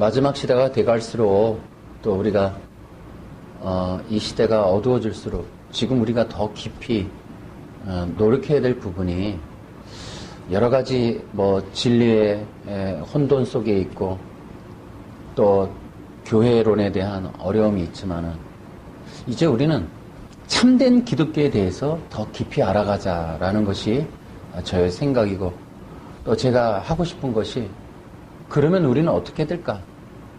마지막 시대가 돼갈수록 또 우리가 이 시대가 어두워질수록 지금 우리가 더 깊이 노력해야 될 부분이 여러 가지 진리의 혼돈 속에 있고 또 교회론에 대한 어려움이 있지만은 이제 우리는 참된 기독교에 대해서 더 깊이 알아가자라는 것이 저의 생각이고 또 제가 하고 싶은 것이 그러면 우리는 어떻게 될까?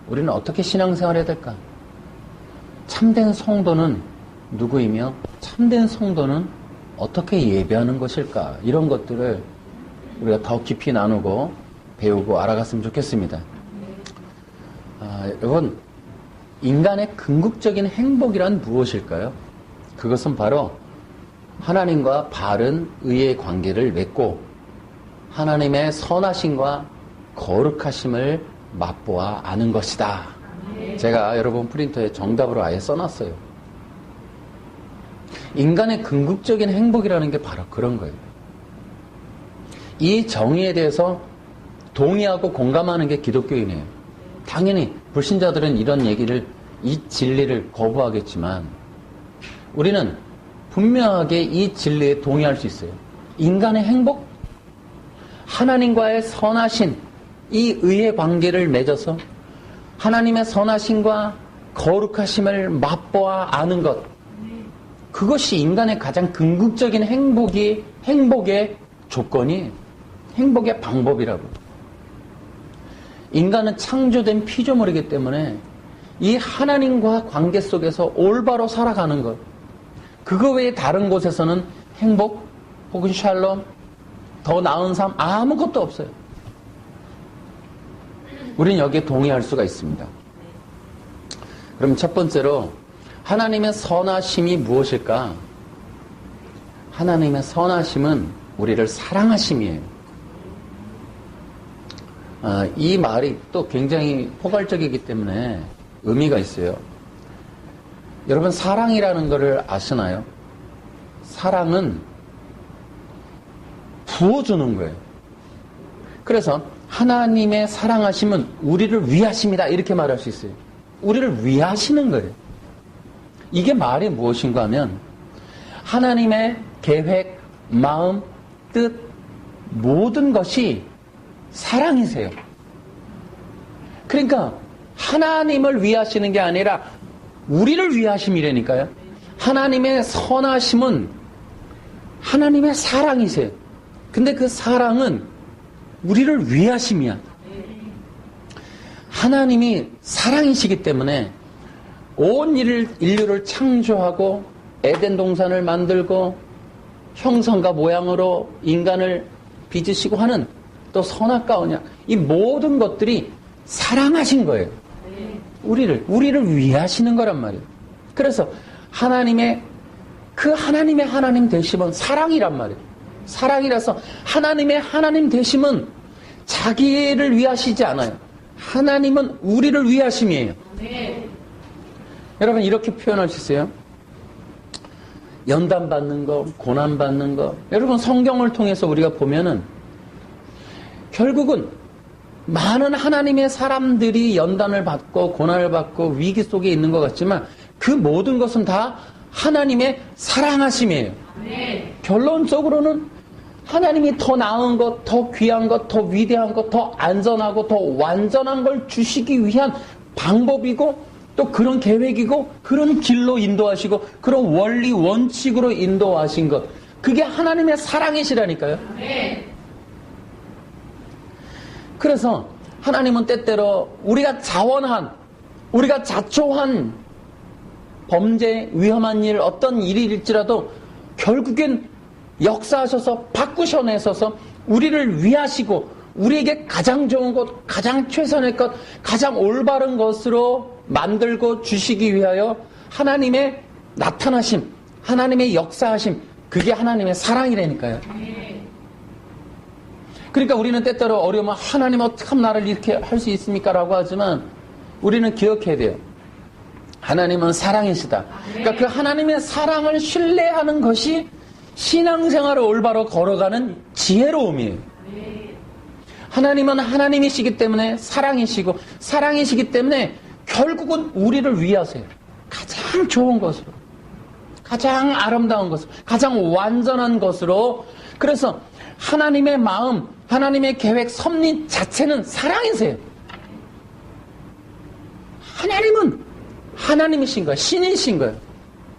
우리는 어떻게 신앙생활해야 될까? 참된 성도는 누구이며 참된 성도는 어떻게 예배하는 것일까? 이런 것들을 우리가 더 깊이 나누고 배우고 알아갔으면 좋겠습니다. 여러분, 인간의 궁극적인 행복이란 무엇일까요? 그것은 바로 하나님과 바른 의의 관계를 맺고 하나님의 선하심과 거룩하심을 맛보아 아는 것이다. 제가 여러분 프린터에 정답으로 아예 써놨어요. 인간의 궁극적인 행복이라는 게 바로 그런 거예요. 이 정의에 대해서 동의하고 공감하는 게 기독교인이에요. 당연히 불신자들은 이런 얘기를, 이 진리를 거부하겠지만 우리는 분명하게 이 진리에 동의할 수 있어요. 인간의 행복? 하나님과의 선하신 이 의의 관계를 맺어서 하나님의 선하심과 거룩하심을 맛보아 아는 것, 그것이 인간의 가장 궁극적인 행복의 조건이, 행복의 방법이라고. 인간은 창조된 피조물이기 때문에 이 하나님과 관계 속에서 올바로 살아가는 것, 그거 외에 다른 곳에서는 행복 혹은 샬롬, 더 나은 삶 아무것도 없어요. 우린 여기에 동의할 수가 있습니다. 그럼 첫 번째로 하나님의 선하심이 무엇일까? 하나님의 선하심은 우리를 사랑하심이에요. 이 말이 또 굉장히 포괄적이기 때문에 의미가 있어요. 여러분, 사랑이라는 것을 아시나요? 사랑은 부어주는 거예요. 그래서 하나님의 사랑하심은 우리를 위하십니다. 이렇게 말할 수 있어요. 우리를 위하시는 거예요. 이게 말이 무엇인가 하면 하나님의 계획, 마음, 뜻, 모든 것이 사랑이세요. 그러니까 하나님을 위하시는 게 아니라 우리를 위하심이라니까요. 하나님의 선하심은 하나님의 사랑이세요. 근데 그 사랑은 우리를 위하심이야. 하나님이 사랑이시기 때문에 온 인류를 창조하고 에덴 동산을 만들고 형상과 모양으로 인간을 빚으시고 하는 또 선악과 언약, 이 모든 것들이 사랑하신 거예요. 우리를 위하시는 거란 말이에요. 그래서 하나님의 하나님 되심은 사랑이란 말이에요. 사랑이라서 하나님의 하나님 되심은 자기를 위하시지 않아요. 하나님은 우리를 위하심이에요. 여러분, 이렇게 표현할 수 있어요. 연단받는 거, 고난받는 거. 여러분, 성경을 통해서 우리가 보면은 결국은 많은 하나님의 사람들이 연단을 받고 고난을 받고 위기 속에 있는 것 같지만 그 모든 것은 다 하나님의 사랑하심이에요. 결론적으로는 하나님이 더 나은 것, 더 귀한 것, 더 위대한 것, 더 안전하고 더 완전한 걸 주시기 위한 방법이고 또 그런 계획이고 그런 길로 인도하시고 그런 원리 원칙으로 인도하신 것, 그게 하나님의 사랑이시라니까요. 그래서 하나님은 때때로 우리가 우리가 자초한 범죄, 위험한 일, 어떤 일일지라도 결국엔 역사하셔서 바꾸셔내셔서 우리를 위하시고 우리에게 가장 좋은 것, 가장 최선의 것, 가장 올바른 것으로 만들고 주시기 위하여 하나님의 나타나심, 하나님의 역사하심, 그게 하나님의 사랑이라니까요. 그러니까 우리는 때때로 어려우면 하나님 어떻게 하면 나를 이렇게 할 수 있습니까? 라고 하지만 우리는 기억해야 돼요. 하나님은 사랑이시다. 그러니까 그 하나님의 사랑을 신뢰하는 것이 신앙생활을 올바로 걸어가는 지혜로움이에요. 하나님은 하나님이시기 때문에 사랑이시고 사랑이시기 때문에 결국은 우리를 위하세요. 가장 좋은 것으로, 가장 아름다운 것으로, 가장 완전한 것으로. 그래서 하나님의 마음, 하나님의 계획, 섭리 자체는 사랑이세요. 하나님은 하나님이신 거예요. 신이신 거예요.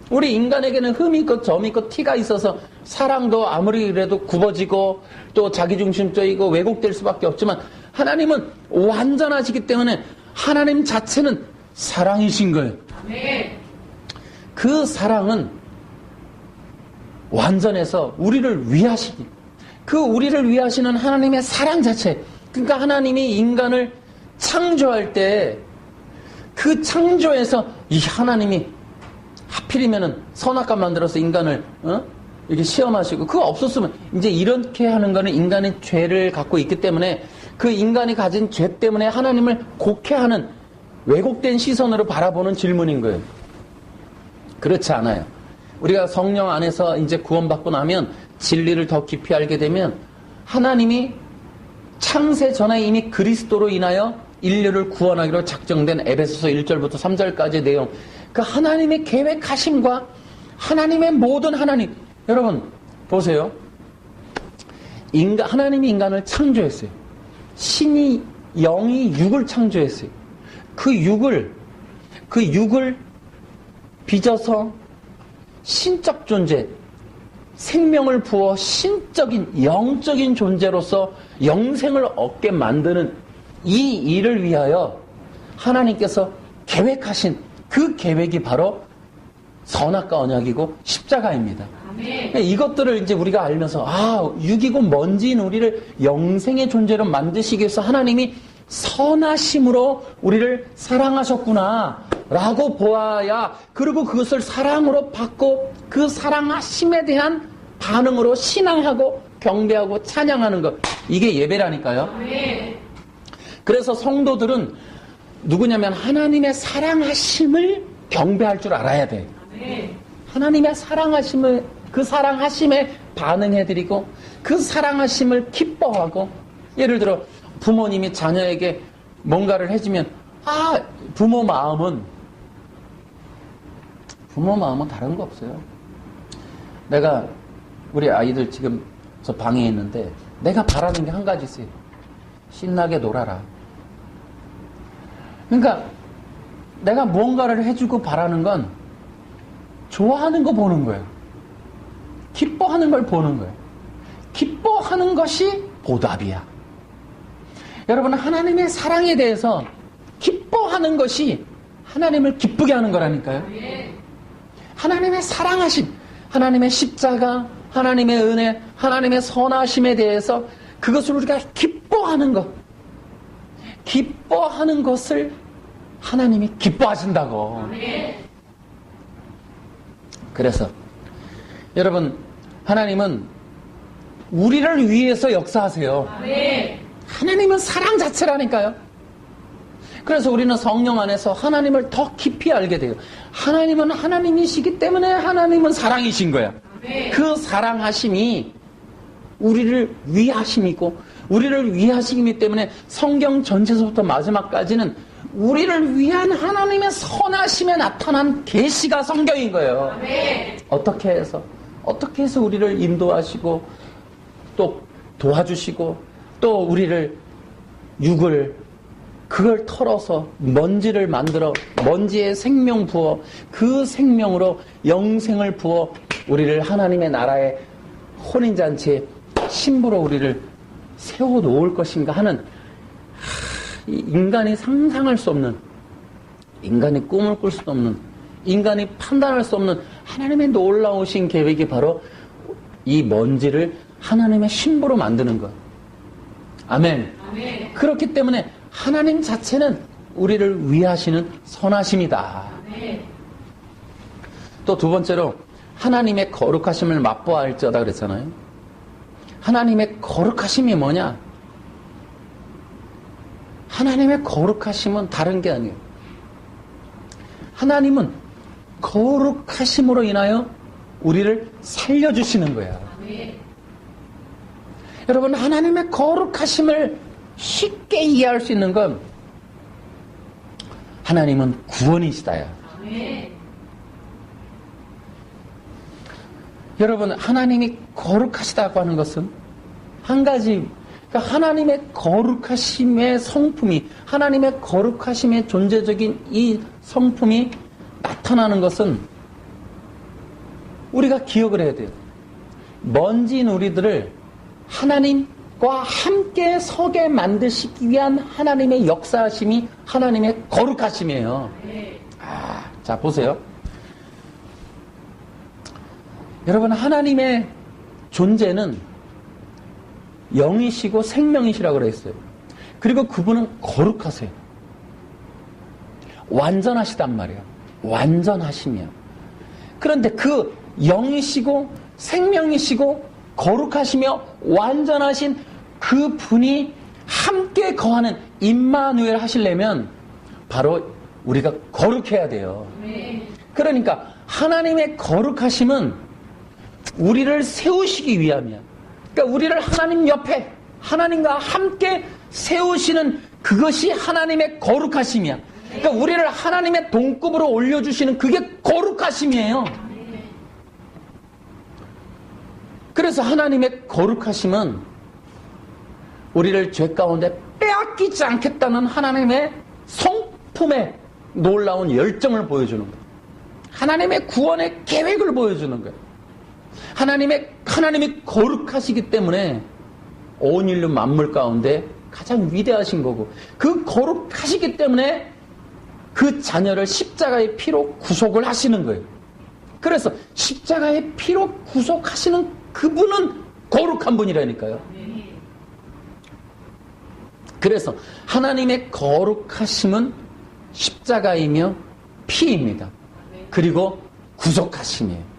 우리 인간에게는 흠이 있고 점이 있고 티가 있어서 사랑도 아무리 그래도 굽어지고 또 자기중심적이고 왜곡될 수밖에 없지만 하나님은 완전하시기 때문에 하나님 자체는 사랑이신 거예요. 그 사랑은 완전해서 우리를 위하시기, 그 우리를 위하시는 하나님의 사랑 자체, 그러니까 하나님이 인간을 창조할 때 그 창조에서 이 하나님이 하필이면은 선악과 만들어서 인간을 이렇게 시험하시고, 그거 없었으면 이제 이렇게 하는 거는 인간의 죄를 갖고 있기 때문에 그 인간이 가진 죄 때문에 하나님을 곡해하는 왜곡된 시선으로 바라보는 질문인 거예요. 그렇지 않아요. 우리가 성령 안에서 이제 구원받고 나면 진리를 더 깊이 알게 되면 하나님이 창세 전에 이미 그리스도로 인하여 인류를 구원하기로 작정된 에베소서 1절부터 3절까지의 내용, 그 하나님의 계획하심과 하나님의 모든 하나님, 여러분 보세요. 하나님이 인간을 창조했어요. 신이 영이 육을 창조했어요. 그 육을 빚어서 신적 존재, 생명을 부어 신적인 영적인 존재로서 영생을 얻게 만드는 이 일을 위하여 하나님께서 계획하신 그 계획이 바로 선악과 언약이고 십자가입니다. 그러니까 이것들을 이제 우리가 알면서 육이고 먼지인 우리를 영생의 존재로 만드시기 위해서 하나님이 선하심으로 우리를 사랑하셨구나 라고 보아야, 그리고 그것을 사랑으로 받고 그 사랑하심에 대한 반응으로 신앙하고 경배하고 찬양하는 것, 이게 예배라니까요. 그래서 성도들은 누구냐면 하나님의 사랑하심을 경배할 줄 알아야 돼. 하나님의 사랑하심을, 그 사랑하심에 반응해드리고 그 사랑하심을 기뻐하고, 예를 들어 부모님이 자녀에게 뭔가를 해주면 부모 마음은 다른 거 없어요. 내가 우리 아이들 지금 저 방에 있는데 내가 바라는 게 한 가지 있어요. 신나게 놀아라. 그러니까 내가 뭔가를 해주고 바라는 건 좋아하는 거 보는 거예요. 기뻐하는 걸 보는 거예요. 기뻐하는 것이 보답이야. 여러분, 하나님의 사랑에 대해서 기뻐하는 것이 하나님을 기쁘게 하는 거라니까요. 하나님의 사랑하심, 하나님의 십자가, 하나님의 은혜, 하나님의 선하심에 대해서 그것을 우리가 기뻐하는 것, 기뻐하는 것을 하나님이 기뻐하신다고. 그래서 여러분, 하나님은 우리를 위해서 역사하세요. 하나님은 사랑 자체라니까요. 그래서 우리는 성령 안에서 하나님을 더 깊이 알게 돼요. 하나님은 하나님이시기 때문에 하나님은 사랑이신 거야. 그 사랑하심이 우리를 위하심이고, 우리를 위하시기 때문에 성경 전체서부터 마지막까지는 우리를 위한 하나님의 선하심에 나타난 계시가 성경인 거예요. 어떻게 해서 우리를 인도하시고 또 도와주시고 또 우리를 육을 그걸 털어서 먼지를 만들어 먼지에 생명 부어 그 생명으로 영생을 부어 우리를 하나님의 나라의 혼인잔치에 신부로 우리를 세워놓을 것인가 하는, 인간이 상상할 수 없는, 인간이 꿈을 꿀 수도 없는, 인간이 판단할 수 없는 하나님의 놀라우신 계획이 바로 이 먼지를 하나님의 신부로 만드는 것. 아멘. 그렇기 때문에 하나님 자체는 우리를 위하시는 선하심이다. 또 두 번째로 하나님의 거룩하심을 맛보아 할지어다 그랬잖아요. 하나님의 거룩하심이 뭐냐? 하나님의 거룩하심은 다른 게 아니에요. 하나님은 거룩하심으로 인하여 우리를 살려주시는 거야. 여러분, 하나님의 거룩하심을 쉽게 이해할 수 있는 건 하나님은 구원이시다야. 여러분, 하나님이 거룩하시다고 하는 것은 한 가지, 그러니까 하나님의 거룩하심의 성품이, 하나님의 거룩하심의 존재적인 이 성품이 나타나는 것은 우리가 기억을 해야 돼요. 먼지인 우리들을 하나님과 함께 서게 만드시기 위한 하나님의 역사하심이 하나님의 거룩하심이에요. 자, 보세요. 여러분, 하나님의 존재는 영이시고 생명이시라고 그랬어요. 그리고 그분은 거룩하세요. 완전하시단 말이에요. 완전하시며. 그런데 그 영이시고 생명이시고 거룩하시며 완전하신 그 분이 함께 거하는 임마누엘 하시려면 바로 우리가 거룩해야 돼요. 그러니까 하나님의 거룩하심은 우리를 세우시기 위함이야. 그러니까 우리를 하나님 옆에 하나님과 함께 세우시는 그것이 하나님의 거룩하심이야. 그러니까 우리를 하나님의 동급으로 올려주시는 그게 거룩하심이에요. 그래서 하나님의 거룩하심은 우리를 죄 가운데 빼앗기지 않겠다는 하나님의 성품의 놀라운 열정을 보여주는 거예요. 하나님의 구원의 계획을 보여주는 거예요. 하나님이 거룩하시기 때문에 온 인류 만물 가운데 가장 위대하신 거고, 그 거룩하시기 때문에 그 자녀를 십자가의 피로 구속을 하시는 거예요. 그래서 십자가의 피로 구속하시는 그분은 거룩한 분이라니까요. 그래서 하나님의 거룩하심은 십자가이며 피입니다. 그리고 구속하심이에요.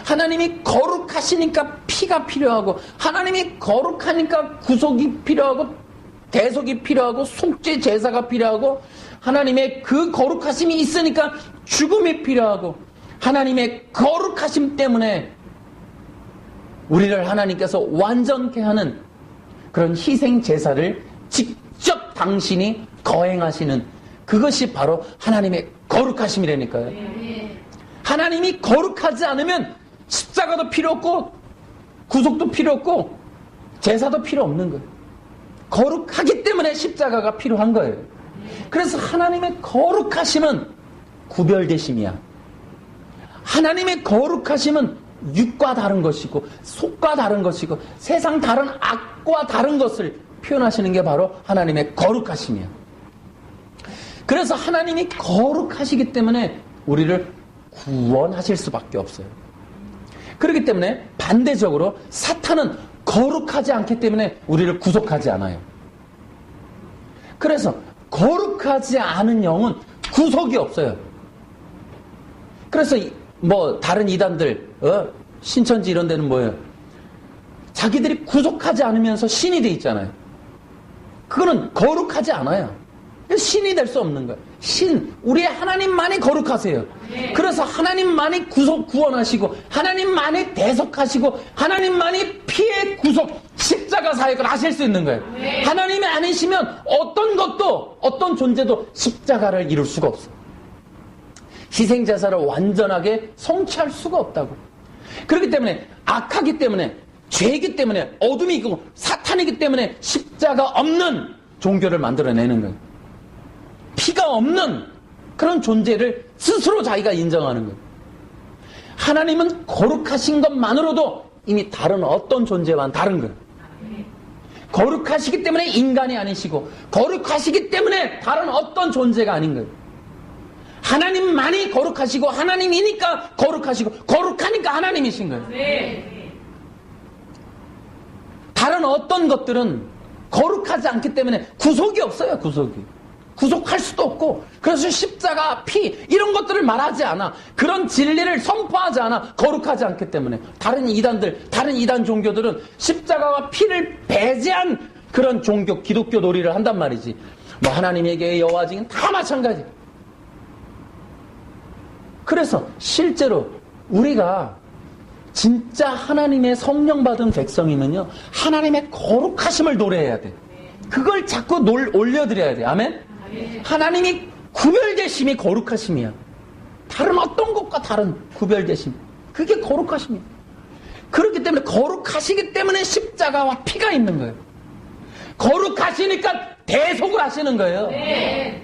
하나님이 거룩하시니까 피가 필요하고, 하나님이 거룩하니까 구속이 필요하고, 대속이 필요하고, 속죄 제사가 필요하고, 하나님의 그 거룩하심이 있으니까 죽음이 필요하고, 하나님의 거룩하심 때문에 우리를 하나님께서 완전케 하는 그런 희생 제사를 직접 당신이 거행하시는 그것이 바로 하나님의 거룩하심이라니까요. 하나님이 거룩하지 않으면 십자가도 필요 없고 구속도 필요 없고 제사도 필요 없는 거예요. 거룩하기 때문에 십자가가 필요한 거예요. 그래서 하나님의 거룩하심은 구별되심이야. 하나님의 거룩하심은 육과 다른 것이고 속과 다른 것이고 세상 다른 악과 다른 것을 표현하시는 게 바로 하나님의 거룩하심이야. 그래서 하나님이 거룩하시기 때문에 우리를 구원하실 수밖에 없어요. 그렇기 때문에 반대적으로 사탄은 거룩하지 않기 때문에 우리를 구속하지 않아요. 그래서 거룩하지 않은 영은 구속이 없어요. 그래서 뭐 다른 이단들 신천지 이런 데는 뭐예요? 자기들이 구속하지 않으면서 신이 돼 있잖아요. 그거는 거룩하지 않아요. 신이 될 수 없는 거예요. 우리의 하나님만이 거룩하세요. 그래서 하나님만이 구원하시고 하나님만이 대속하시고 하나님만이 피의 구속 십자가 사역을 하실 수 있는 거예요. 하나님이 아니시면 어떤 것도 어떤 존재도 십자가를 이룰 수가 없어요. 희생제사를 완전하게 성취할 수가 없다고. 그렇기 때문에 악하기 때문에 죄이기 때문에 어둠이 있고 사탄이기 때문에 십자가 없는 종교를 만들어내는 거예요. 피가 없는 그런 존재를 스스로 자기가 인정하는 거예요. 하나님은 거룩하신 것만으로도 이미 다른 어떤 존재와는 다른 거예요. 거룩하시기 때문에 인간이 아니시고 거룩하시기 때문에 다른 어떤 존재가 아닌 거예요. 하나님만이 거룩하시고 하나님이니까 거룩하시고 거룩하니까 하나님이신 거예요. 다른 어떤 것들은 거룩하지 않기 때문에 구속이 없어요. 구속할 수도 없고, 그래서 십자가, 피 이런 것들을 말하지 않아. 그런 진리를 선포하지 않아. 거룩하지 않기 때문에. 다른 이단 종교들은 십자가와 피를 배제한 그런 종교, 기독교 놀이를 한단 말이지. 뭐 하나님에게 여호와징은 다 마찬가지. 그래서 실제로 우리가 진짜 하나님의 성령 받은 백성이면요, 하나님의 거룩하심을 노래해야 돼. 그걸 자꾸 올려드려야 돼요. 아멘? 하나님이 구별되심이 거룩하심이야. 다른 어떤 것과 다른 구별되심. 그게 거룩하심이야. 그렇기 때문에 거룩하시기 때문에 십자가와 피가 있는 거예요. 거룩하시니까 대속을 하시는 거예요. 네.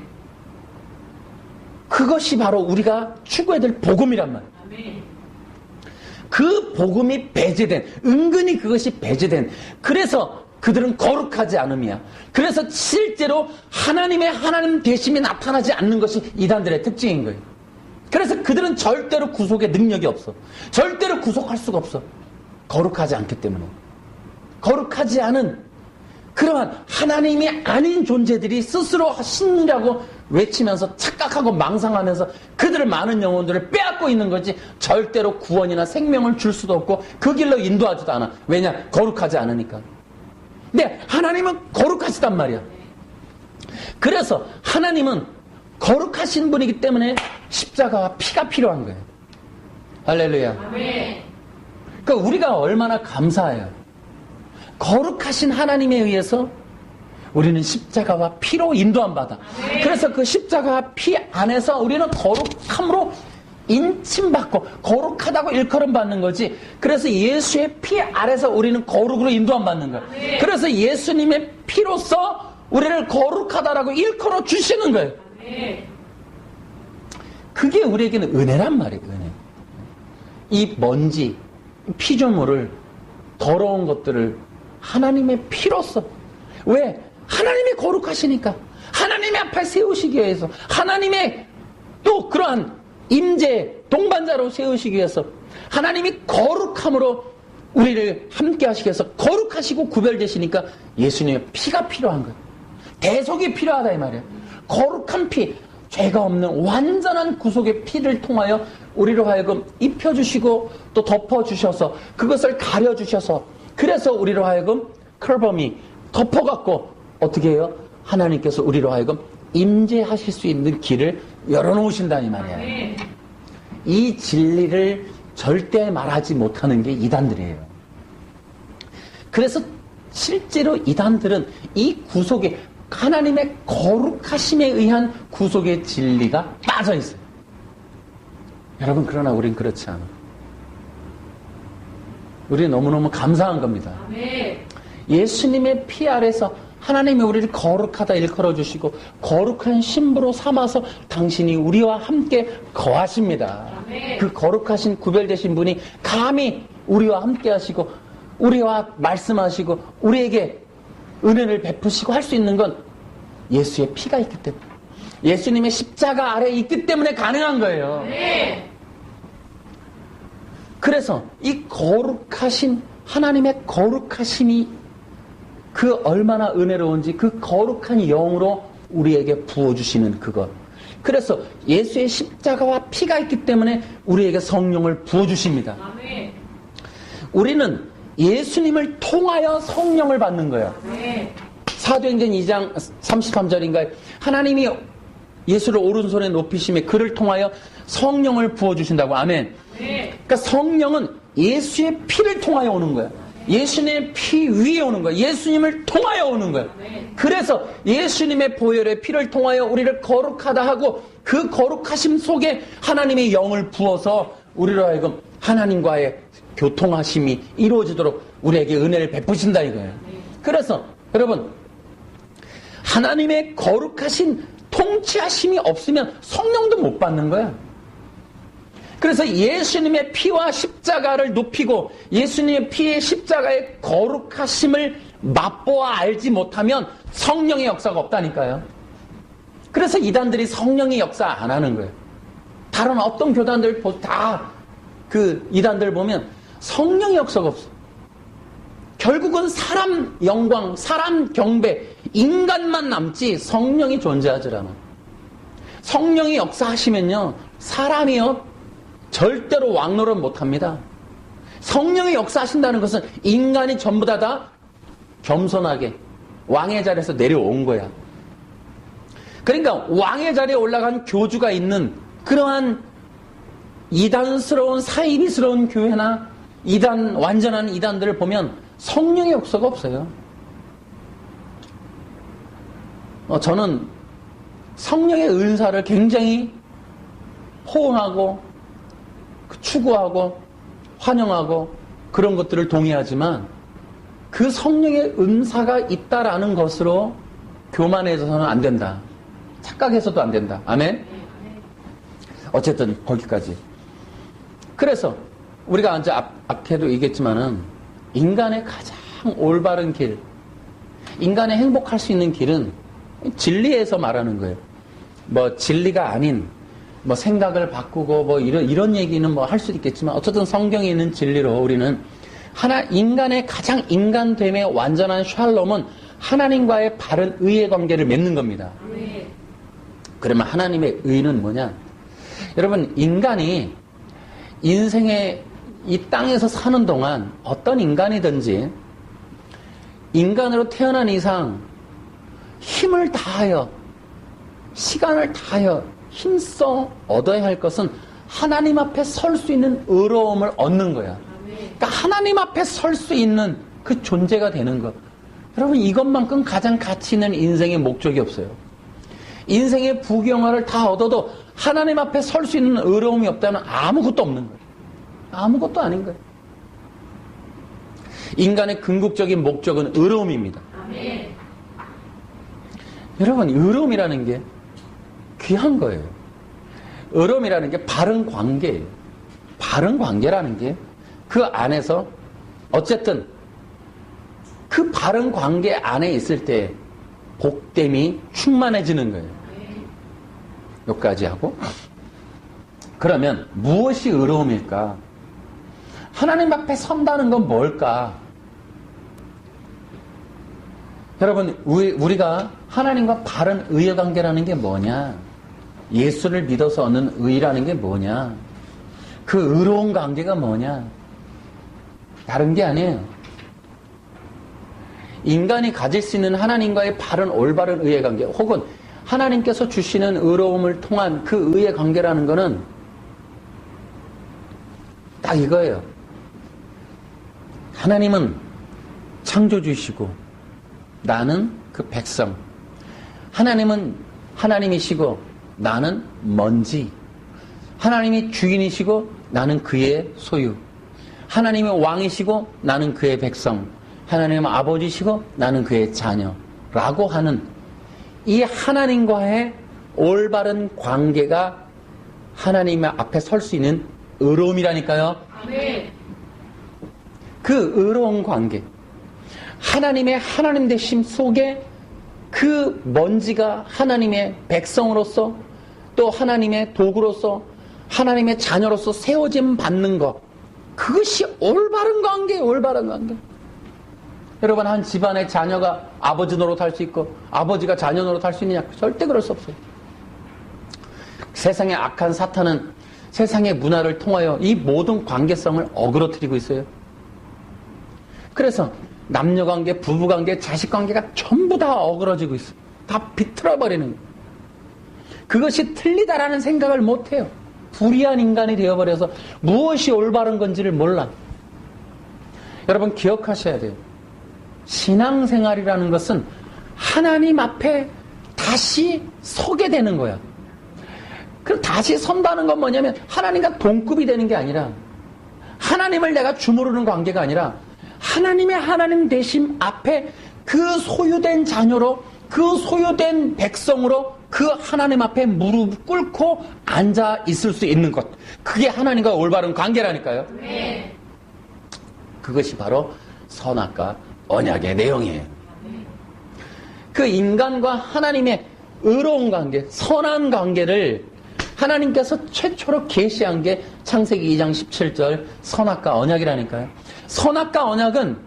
그것이 바로 우리가 추구해야 될 복음이란 말이에요. 아멘. 그 복음이 배제된, 은근히 그것이 배제된, 그래서 그들은 거룩하지 않음이야. 그래서 실제로 하나님의 하나님 되심이 나타나지 않는 것이 이단들의 특징인 거예요. 그래서 그들은 절대로 구속의 능력이 없어. 절대로 구속할 수가 없어. 거룩하지 않기 때문에. 거룩하지 않은 그러한 하나님이 아닌 존재들이 스스로 신이라고 외치면서 착각하고 망상하면서 그들을 많은 영혼들을 빼앗고 있는 거지, 절대로 구원이나 생명을 줄 수도 없고 그 길로 인도하지도 않아. 왜냐? 거룩하지 않으니까. 근데 하나님은 거룩하시단 말이야. 그래서 하나님은 거룩하신 분이기 때문에 십자가와 피가 필요한 거예요. 할렐루야. 아멘. 그러니까 우리가 얼마나 감사해요. 거룩하신 하나님에 의해서 우리는 십자가와 피로 인도함 받아. 그래서 그 십자가와 피 안에서 우리는 거룩함으로 인침받고 거룩하다고 일컬음 받는 거지. 그래서 예수의 피 아래서 우리는 거룩으로 인도함 받는 거야. 그래서 예수님의 피로서 우리를 거룩하다라고 일컬어 주시는 거예요. 그게 우리에게는 은혜란 말이에요. 은혜. 이 먼지, 피조물을, 더러운 것들을 하나님의 피로써, 왜? 하나님이 거룩하시니까, 하나님의 앞에 세우시기 위해서, 하나님의 또 그러한 임재 동반자로 세우시기 위해서, 하나님이 거룩함으로 우리를 함께 하시기 위해서 거룩하시고 구별되시니까 예수님의 피가 필요한 거예요. 대속이 필요하다 이 말이에요. 거룩한 피, 죄가 없는 완전한 구속의 피를 통하여 우리로 하여금 입혀주시고 또 덮어주셔서 그것을 가려주셔서, 그래서 우리로 하여금 클범이 덮어갖고 어떻게 해요? 하나님께서 우리로 하여금 임재하실 수 있는 길을 열어놓으신다 이 말이에요. 이 진리를 절대 말하지 못하는 게 이단들이에요. 그래서 실제로 이단들은 이 구속에, 하나님의 거룩하심에 의한 구속의 진리가 빠져 있어요. 여러분, 그러나 우린 그렇지 않아. 우리 너무너무 감사한 겁니다. 예수님의 피 아래서 하나님이 우리를 거룩하다 일컬어 주시고 거룩한 신부로 삼아서 당신이 우리와 함께 거하십니다. 그 거룩하신 구별되신 분이 감히 우리와 함께 하시고 우리와 말씀하시고 우리에게 은혜를 베푸시고 할 수 있는 건 예수의 피가 있기 때문에, 예수님의 십자가 아래에 있기 때문에 가능한 거예요. 그래서 이 거룩하신 하나님의 거룩하심이 그 얼마나 은혜로운지, 그 거룩한 영으로 우리에게 부어주시는 그것. 그래서 예수의 십자가와 피가 있기 때문에 우리에게 성령을 부어주십니다. 우리는 예수님을 통하여 성령을 받는 거예요. 사도행전 2장 33절인가요? 하나님이 예수를 오른손에 높이심에 그를 통하여 성령을 부어주신다고. 아멘. 그러니까 성령은 예수의 피를 통하여 오는 거예요. 예수님의 피 위에 오는 거예요. 예수님을 통하여 오는 거예요. 그래서 예수님의 보혈의 피를 통하여 우리를 거룩하다 하고 그 거룩하심 속에 하나님의 영을 부어서 우리로 하여금 하나님과의 교통하심이 이루어지도록 우리에게 은혜를 베푸신다 이거예요. 그래서 여러분, 하나님의 거룩하신 통치하심이 없으면 성령도 못 받는 거야. 그래서 예수님의 피와 십자가를 높이고 예수님의 피의 십자가의 거룩하심을 맛보아 알지 못하면 성령의 역사가 없다니까요. 그래서 이단들이 성령의 역사 안 하는 거예요. 다른 어떤 교단들 다 그 이단들 보면 성령의 역사가 없어. 결국은 사람 영광, 사람 경배, 인간만 남지 성령이 존재하지 않아. 성령이 역사하시면요, 사람이요 절대로 왕노릇 못합니다. 성령이 역사하신다는 것은 인간이 전부 다 겸손하게 왕의 자리에서 내려온 거야. 그러니까 왕의 자리에 올라간 교주가 있는 그러한 이단스러운 사이비스러운 교회나 이단, 완전한 이단들을 보면 성령의 역사가 없어요. 저는 성령의 은사를 굉장히 호응하고 추구하고 환영하고 그런 것들을 동의하지만 그 성령의 은사가 있다라는 것으로 교만해서는 안 된다. 착각해서도 안 된다. 아멘? 어쨌든 거기까지. 그래서 우리가 이제 앞에도 얘기했지만은 인간의 가장 올바른 길, 인간이 행복할 수 있는 길은 진리에서 말하는 거예요. 뭐 진리가 아닌 뭐 생각을 바꾸고 뭐 이런 얘기는 뭐 할 수도 있겠지만 어쨌든 성경에 있는 진리로 우리는 인간의 가장 인간됨의 완전한 샬롬은 하나님과의 바른 의의 관계를 맺는 겁니다. 그러면 하나님의 의는 뭐냐? 여러분, 인간이 인생의 이 땅에서 사는 동안 어떤 인간이든지 인간으로 태어난 이상 힘을 다하여 시간을 다하여 힘써 얻어야 할 것은 하나님 앞에 설 수 있는 의로움을 얻는 거야. 그러니까 하나님 앞에 설 수 있는 그 존재가 되는 것. 여러분, 이것만큼 가장 가치 있는 인생의 목적이 없어요. 인생의 부귀영화를 다 얻어도 하나님 앞에 설 수 있는 의로움이 없다면 아무것도 없는 거예요. 아무것도 아닌 거예요. 인간의 궁극적인 목적은 의로움입니다. 아멘. 여러분, 의로움이라는 게 귀한 거예요. 의로움이라는 게 바른 관계예요. 바른 관계라는 게 그 안에서 어쨌든 그 바른 관계 안에 있을 때 복됨이 충만해지는 거예요. 여기까지 하고, 그러면 무엇이 의로움일까? 하나님 앞에 선다는 건 뭘까? 여러분, 우리가 하나님과 바른 의의 관계라는 게 뭐냐? 예수를 믿어서 얻는 의라는 게 뭐냐? 그 의로운 관계가 뭐냐? 다른 게 아니에요. 인간이 가질 수 있는 하나님과의 바른 올바른 의의 관계, 혹은 하나님께서 주시는 의로움을 통한 그 의의 관계라는 거는 딱 이거예요. 하나님은 창조주이시고 나는 그 백성. 하나님은 하나님이시고 나는 먼지. 하나님이 주인이시고 나는 그의 소유. 하나님이 왕이시고 나는 그의 백성. 하나님은 아버지시고 나는 그의 자녀라고 하는 이 하나님과의 올바른 관계가 하나님 앞에 설 수 있는 의로움이라니까요. 아멘. 그 의로운 관계, 하나님의 하나님 되심 속에 그 먼지가 하나님의 백성으로서 또 하나님의 도구로서 하나님의 자녀로서 세워짐 받는 것, 그것이 올바른 관계예요. 올바른 관계. 여러분, 한 집안의 자녀가 아버지 노릇할 수 있고 아버지가 자녀 노릇할 수 있느냐? 절대 그럴 수 없어요. 세상의 악한 사탄은 세상의 문화를 통하여 이 모든 관계성을 어그러뜨리고 있어요. 그래서 남녀관계, 부부관계, 자식관계가 전부 다 어그러지고 있어요. 다 비틀어버리는 거예요. 그것이 틀리다라는 생각을 못해요. 불의한 인간이 되어버려서 무엇이 올바른 건지를 몰라. 여러분, 기억하셔야 돼요. 신앙생활이라는 것은 하나님 앞에 다시 서게 되는 거야. 그 다시 선다는 건 뭐냐면 하나님과 동급이 되는 게 아니라, 하나님을 내가 주무르는 관계가 아니라 하나님의 하나님 되심 앞에 그 소유된 자녀로, 그 소유된 백성으로 그 하나님 앞에 무릎 꿇고 앉아 있을 수 있는 것, 그게 하나님과 올바른 관계라니까요. 네. 그것이 바로 선악과 언약의 내용이에요. 그 인간과 하나님의 의로운 관계, 선한 관계를 하나님께서 최초로 계시한 게 창세기 2장 17절 선악과 언약이라니까요. 선악과 언약은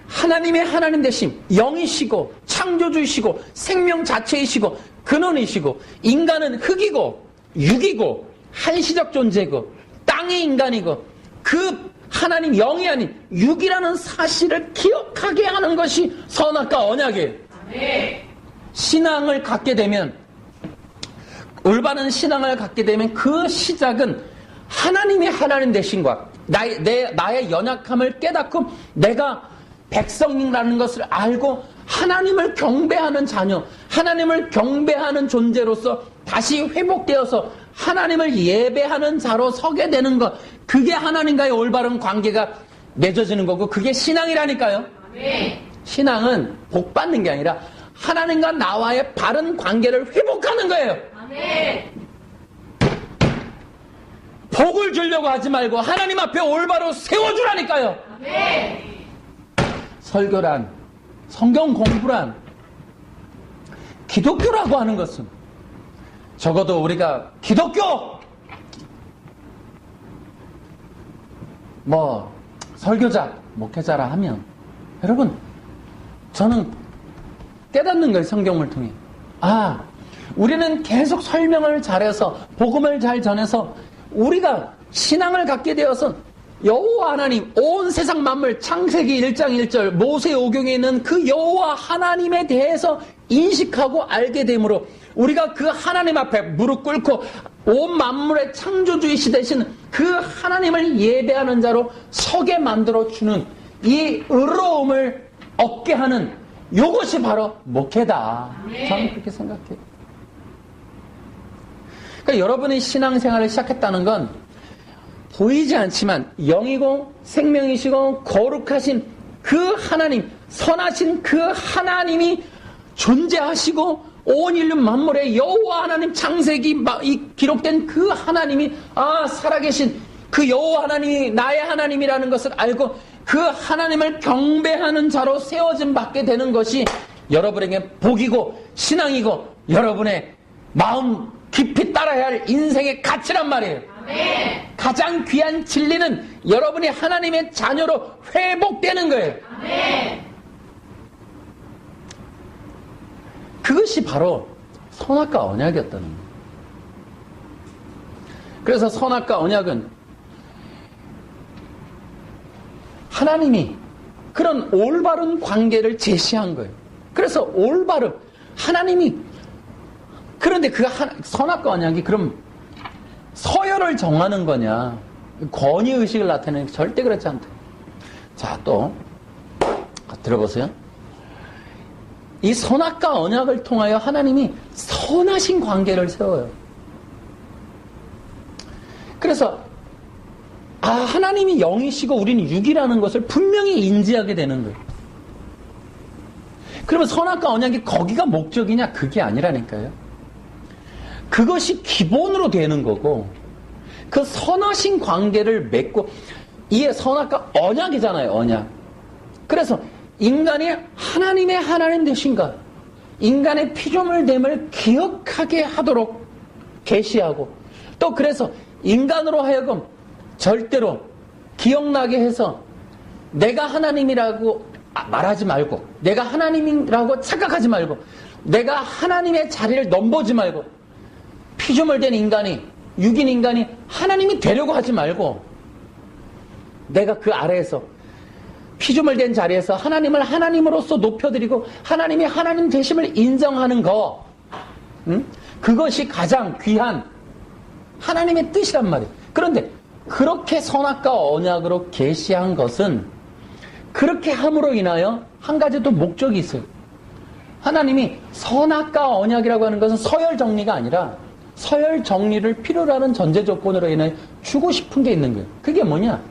하나님의 하나님 되심, 영이시고 창조주이시고 생명 자체이시고 근원이시고, 인간은 흙이고 육이고 한시적 존재고 땅의 인간이고 그 하나님 영이 아닌 육이라는 사실을 기억하게 하는 것이 선악과 언약이에요. 네. 신앙을 갖게 되면, 올바른 신앙을 갖게 되면 그 시작은 하나님의 하나님 되심과 나의 연약함을 깨닫고 내가 백성이라는 것을 알고 하나님을 경배하는 자녀, 하나님을 경배하는 존재로서 다시 회복되어서 하나님을 예배하는 자로 서게 되는 것, 그게 하나님과의 올바른 관계가 맺어지는 거고, 그게 신앙이라니까요. 신앙은 복 받는 게 아니라 하나님과 나와의 바른 관계를 회복하는 거예요. 복을 주려고 하지 말고 하나님 앞에 올바로 세워주라니까요. 설교란, 성경 공부란, 기독교라고 하는 것은 적어도 우리가 기독교 설교자, 목회자라 하면 여러분, 저는 깨닫는 거예요. 성경을 통해. 우리는 계속 설명을 잘해서 복음을 잘 전해서 우리가 신앙을 갖게 되어서 여호와 하나님, 온 세상 만물, 창세기 1장 1절 모세오경에 있는 그 여호와 하나님에 대해서 인식하고 알게 되므로 우리가 그 하나님 앞에 무릎 꿇고 온 만물의 창조주이시 되신 그 하나님을 예배하는 자로 서게 만들어주는 이 의로움을 얻게 하는 이것이 바로 목회다. 저는 그렇게 생각해요. 그러니까 여러분이 신앙생활을 시작했다는 건 보이지 않지만 영이고 생명이시고 거룩하신 그 하나님, 선하신 그 하나님이 존재하시고 온 인류 만물의 여호와 하나님, 창세기 기록된 그 하나님이 살아계신 그 여호와 하나님이 나의 하나님이라는 것을 알고 그 하나님을 경배하는 자로 세워짐 받게 되는 것이 여러분에게 복이고 신앙이고 여러분의 마음 깊이 따라야 할 인생의 가치란 말이에요. 가장 귀한 진리는 여러분이 하나님의 자녀로 회복되는 거예요. 그것이 바로 선악과 언약이었다는 거예요. 그래서 선악과 언약은 하나님이 그런 올바른 관계를 제시한 거예요. 그래서 올바른 하나님이, 그런데 그 선악과 언약이 그럼 서열을 정하는 거냐, 권위의식을 나타내는 게 절대 그렇지 않다. 자, 또 들어보세요. 이 선악과 언약을 통하여 하나님이 선하신 관계를 세워요. 그래서 하나님이 영이시고 우리는 육이라는 것을 분명히 인지하게 되는 거예요. 그러면 선악과 언약이 거기가 목적이냐? 그게 아니라니까요. 그것이 기본으로 되는 거고, 그 선하신 관계를 맺고, 이게 선악과 언약이잖아요. 언약. 그래서 인간이 하나님의 하나님 되신가, 인간의 피조물됨을 기억하게 하도록 계시하고, 또 그래서 인간으로 하여금 절대로 기억나게 해서 내가 하나님이라고 말하지 말고, 내가 하나님이라고 착각하지 말고, 내가 하나님의 자리를 넘보지 말고, 피조물 된 인간이, 육인 인간이 하나님이 되려고 하지 말고, 내가 그 아래에서 피조물 된 자리에서 하나님을 하나님으로서 높여드리고 하나님이 하나님 되심을 인정하는 거, 그것이 가장 귀한 하나님의 뜻이란 말이에요. 그런데 그렇게 선악과 언약으로 계시한 것은, 그렇게 함으로 인하여 한 가지 또 목적이 있어요. 하나님이 선악과 언약이라고 하는 것은 서열 정리가 아니라 서열 정리를 필요로 하는 전제 조건으로 인해 주고 싶은 게 있는 거예요. 그게 뭐냐?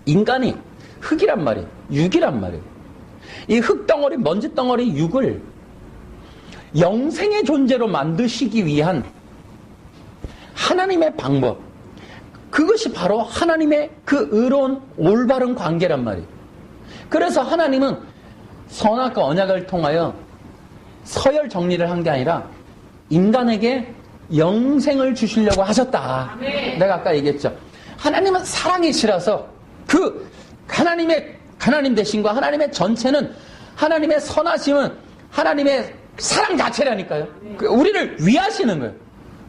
인간이 흙이란 말이에요. 육이란 말이에요. 이 흙덩어리, 먼지덩어리 육을 영생의 존재로 만드시기 위한 하나님의 방법, 그것이 바로 하나님의 그 의로운 올바른 관계란 말이에요. 그래서 하나님은 선악과 언약을 통하여 서열 정리를 한 게 아니라 인간에게 영생을 주시려고 하셨다. 내가 아까 얘기했죠. 하나님은 사랑이시라서 그 하나님 되심과 하나님의 전체는, 하나님의 선하심은 하나님의 사랑 자체라니까요. 우리를 위하시는 거예요.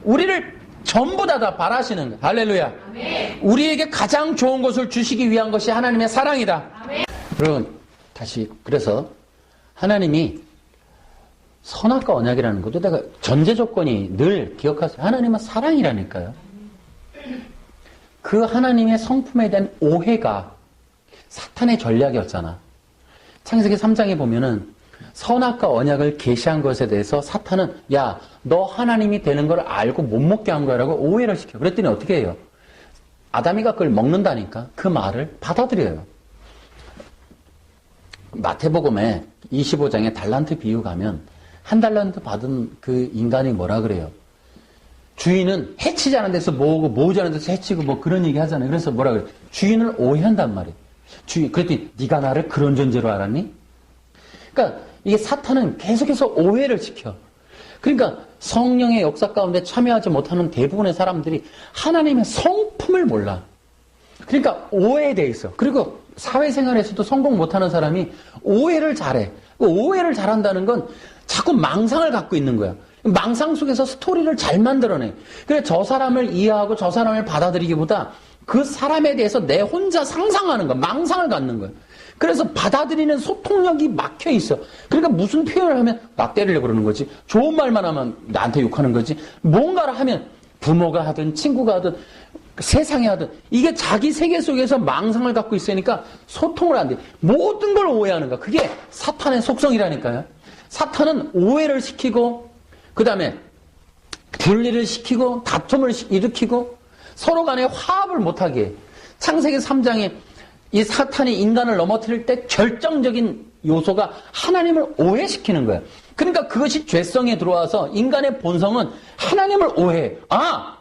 우리를 전부 다 바라시는 거예요. 할렐루야. 우리에게 가장 좋은 것을 주시기 위한 것이 하나님의 사랑이다. 여러분, 다시, 그래서 하나님이 선악과 언약이라는 것도 내가 전제 조건이 늘 기억하세요. 하나님은 사랑이라니까요. 그 하나님의 성품에 대한 오해가 사탄의 전략이었잖아. 창세기 3장에 보면은 선악과 언약을 계시한 것에 대해서 사탄은 야, 너 하나님이 되는 걸 알고 못 먹게 한 거라고 오해를 시켜. 그랬더니 어떻게 해요? 아담이가 그걸 먹는다니까 그 말을 받아들여요. 마태복음에 25장에 달란트 비유 가면 한 달란트 받은 그 인간이 뭐라 그래요? 주인은 해치지 않은 데서 모으고 모으지 않은 데서 해치고 뭐 그런 얘기 하잖아요. 그래서 뭐라 그래요? 주인을 오해한단 말이에요. 그랬더니 네가 나를 그런 존재로 알았니? 그러니까 이게 사탄은 계속해서 오해를 시켜. 그러니까 성령의 역사 가운데 참여하지 못하는 대부분의 사람들이 하나님의 성품을 몰라. 그러니까 오해에 대해 있어. 그리고 사회생활에서도 성공 못하는 사람이 오해를 잘해. 오해를 잘한다는 건 자꾸 망상을 갖고 있는 거야. 망상 속에서 스토리를 잘 만들어내. 그래 저 사람을 이해하고 저 사람을 받아들이기보다 그 사람에 대해서 내 혼자 상상하는 거야. 망상을 갖는 거야. 그래서 받아들이는 소통력이 막혀 있어. 그러니까 무슨 표현을 하면 나 때리려고 그러는 거지. 좋은 말만 하면 나한테 욕하는 거지. 뭔가를 하면 부모가 하든 친구가 하든 세상에 하든 이게 자기 세계 속에서 망상을 갖고 있으니까 소통을 안 돼. 모든 걸 오해하는 거야. 그게 사탄의 속성이라니까요. 사탄은 오해를 시키고 그 다음에 분리를 시키고 다툼을 일으키고 서로 간에 화합을 못하게 해. 창세기 3장에 이 사탄이 인간을 넘어뜨릴 때 결정적인 요소가 하나님을 오해시키는 거예요. 그러니까 그것이 죄성에 들어와서 인간의 본성은 하나님을 오해해. 아!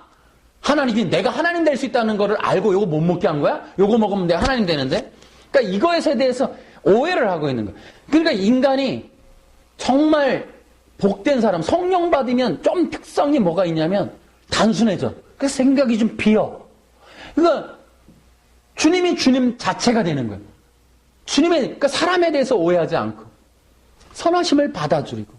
하나님이 내가 하나님 될 수 있다는 거를 알고 요거 못 먹게 한 거야? 요거 먹으면 내가 하나님 되는데? 그러니까 이거에 대해서 오해를 하고 있는 거예요. 그러니까 인간이 정말 복된 사람, 성령 받으면 좀 특성이 뭐가 있냐면 단순해져. 그래서 생각이 좀 비어. 그러니까 주님이 주님 자체가 되는 거예요. 그러니까 사람에 대해서 오해하지 않고 선하심을 받아주고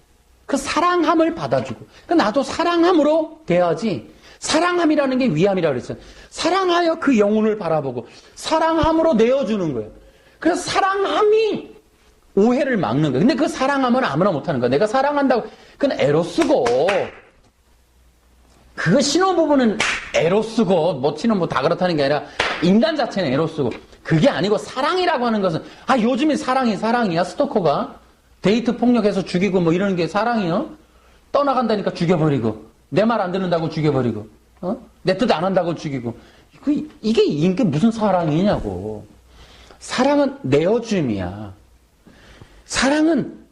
그 사랑함을 받아주고 그러니까 나도 사랑함으로 대하지. 사랑함이라는 게 위함이라고 그랬어요. 사랑하여 그 영혼을 바라보고 사랑함으로 내어주는 거예요. 그래서 사랑함이 오해를 막는 거예요. 근데 그 사랑함은 아무나 못하는 거예요. 내가 사랑한다고 그건 에로스고 그 신호 부분은 에로스고 뭐 신호 뭐 다 그렇다는 게 아니라 인간 자체는 에로스고 그게 아니고 사랑이라고 하는 것은 요즘에 사랑이야 스토커가 데이트 폭력해서 죽이고 뭐 이러는 게 사랑이요? 떠나간다니까 죽여버리고 내 말 안 듣는다고 죽여버리고 내 뜻 안 한다고 죽이고 이게 무슨 사랑이냐고. 사랑은 내어줌이야. 사랑은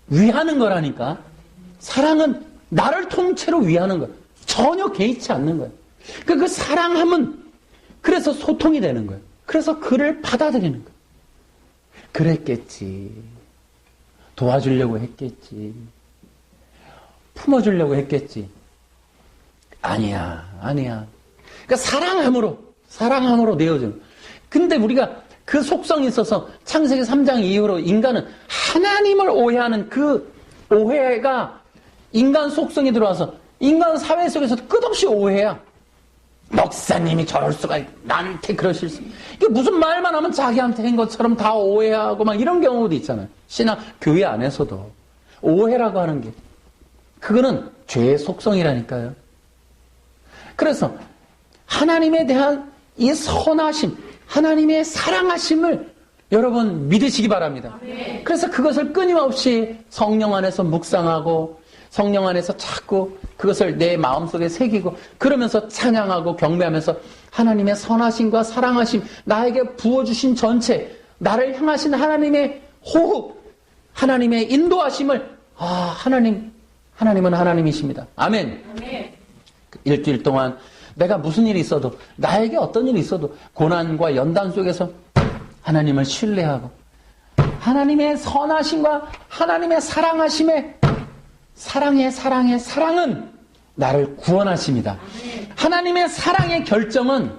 위하는 거라니까. 사랑은 나를 통째로 위하는 거야. 전혀 개의치 않는 거야. 그 사랑함은 그래서 소통이 되는 거야. 그래서 그를 받아들이는 거야. 그랬겠지. 도와주려고 했겠지. 품어주려고 했겠지. 아니야. 그러니까 사랑함으로 내어주는 거야. 근데 우리가 그 속성이 있어서 창세기 3장 이후로 인간은 하나님을 오해하는 그 오해가 인간 속성이 들어와서 인간 사회 속에서도 끝없이 오해야. 목사님이 저럴 수가 있고 나한테 그러실 수. 이게 무슨 말만 하면 자기한테 한 것처럼 다 오해하고 막 이런 경우도 있잖아요. 신앙 교회 안에서도 오해라고 하는 게 그거는 죄의 속성이라니까요. 그래서 하나님에 대한 이 선하심, 하나님의 사랑하심을 여러분 믿으시기 바랍니다. 그래서 그것을 끊임없이 성령 안에서 묵상하고 성령 안에서 자꾸 그것을 내 마음속에 새기고 그러면서 찬양하고 경배하면서 하나님의 선하심과 사랑하심, 나에게 부어주신 전체, 나를 향하신 하나님의 호흡, 하나님의 인도하심을 하나님은 하나님이십니다. 아멘. 일주일 동안 내가 무슨 일이 있어도 나에게 어떤 일이 있어도 고난과 연단 속에서 하나님을 신뢰하고 하나님의 선하심과 하나님의 사랑하심에 사랑은 나를 구원하십니다. 하나님의 사랑의 결정은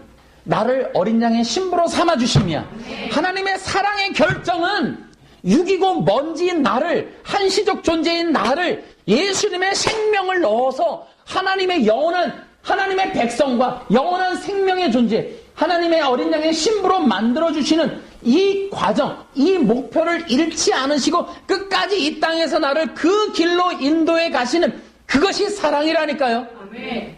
나를 어린 양의 신부로 삼아주심이야. 하나님의 사랑의 결정은 육이고 먼지인 나를, 한시적 존재인 나를 예수님의 생명을 넣어서 하나님의 영원한 하나님의 백성과 영원한 생명의 존재, 하나님의 어린 양의 신부로 만들어주시는 이 과정, 이 목표를 잃지 않으시고 끝까지 이 땅에서 나를 그 길로 인도해 가시는 그것이 사랑이라니까요. 아멘.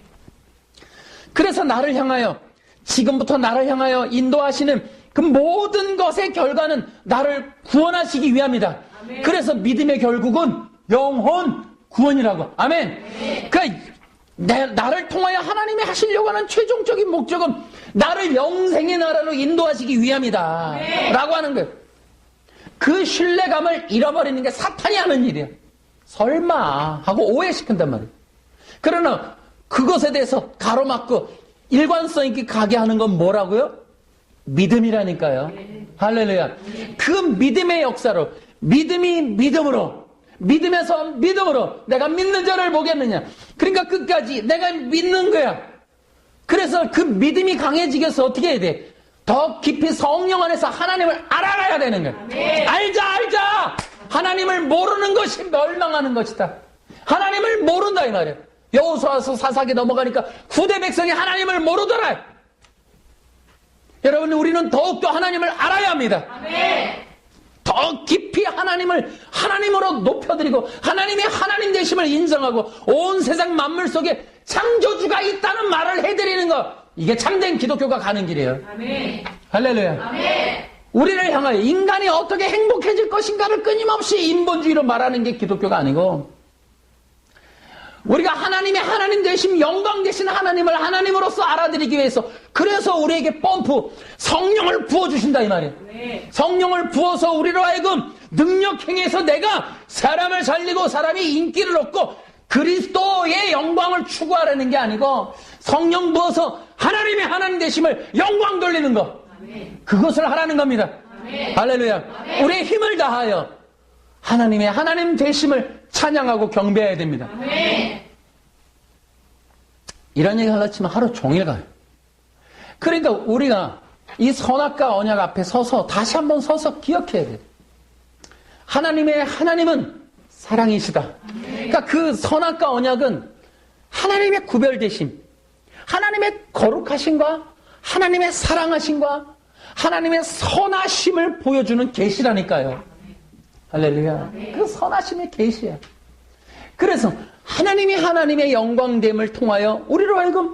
그래서 나를 향하여, 지금부터 나를 향하여 인도하시는 그 모든 것의 결과는 나를 구원하시기 위함이다. 그래서 믿음의 결국은 영혼 구원이라고. 아멘. 그러니까 나를 통하여 하나님이 하시려고 하는 최종적인 목적은 나를 영생의 나라로 인도하시기 위함이다 라고 하는 거예요. 그 신뢰감을 잃어버리는 게 사탄이 하는 일이에요. 설마 하고 오해시킨단 말이에요. 그러나 그것에 대해서 가로막고 일관성 있게 가게 하는 건 뭐라고요? 믿음이라니까요. 할렐루야. 그 믿음의 역사로, 믿음이 믿음으로, 믿음에서 믿음으로 내가 믿는 자를 보겠느냐. 그러니까 끝까지 내가 믿는 거야. 그래서 그 믿음이 강해지겠어. 어떻게 해야 돼? 더 깊이 성령 안에서 하나님을 알아가야 되는 거야. 알자. 하나님을 모르는 것이 멸망하는 것이다. 하나님을 모른다 이 말이야. 여호수아서 사사기 넘어가니까 후대 백성이 하나님을 모르더라. 여러분, 우리는 더욱더 하나님을 알아야 합니다. 더 깊이 하나님을 하나님으로 높여드리고 하나님의 하나님 되심을 인정하고 온 세상 만물 속에 창조주가 있다는 말을 해드리는 것, 이게 참된 기독교가 가는 길이에요. 아멘. 할렐루야. 아멘. 우리를 향하여 인간이 어떻게 행복해질 것인가를 끊임없이 인본주의로 말하는 게 기독교가 아니고, 우리가 하나님의 하나님 되심, 영광 되신 하나님을 하나님으로서 알아들이기 위해서, 그래서 우리에게 펌프, 성령을 부어주신다 이 말이에요. 네. 성령을 부어서 우리로 하여금 능력 행해서 내가 사람을 살리고 사람이 인기를 얻고 그리스도의 영광을 추구하라는 게 아니고, 성령 부어서 하나님의 하나님 되심을 영광 돌리는 거, 아멘. 그것을 하라는 겁니다. 아멘. 할렐루야. 아멘. 우리의 힘을 다하여 하나님의 하나님 되심을 찬양하고 경배해야 됩니다. 아멘. 이런 얘기 하려고 치면 하루 종일 가요. 그러니까 우리가 이 선악과 언약 앞에 서서 다시 한번 서서 기억해야 돼요. 하나님은 사랑이시다. 그러니까 그 선악과 언약은 하나님의 구별되심, 하나님의 거룩하심과 하나님의 사랑하심과 하나님의 선하심을 보여주는 계시라니까요. 할렐루야. 그 선하심의 계시야. 그래서 하나님의 영광됨을 통하여 우리로 하여금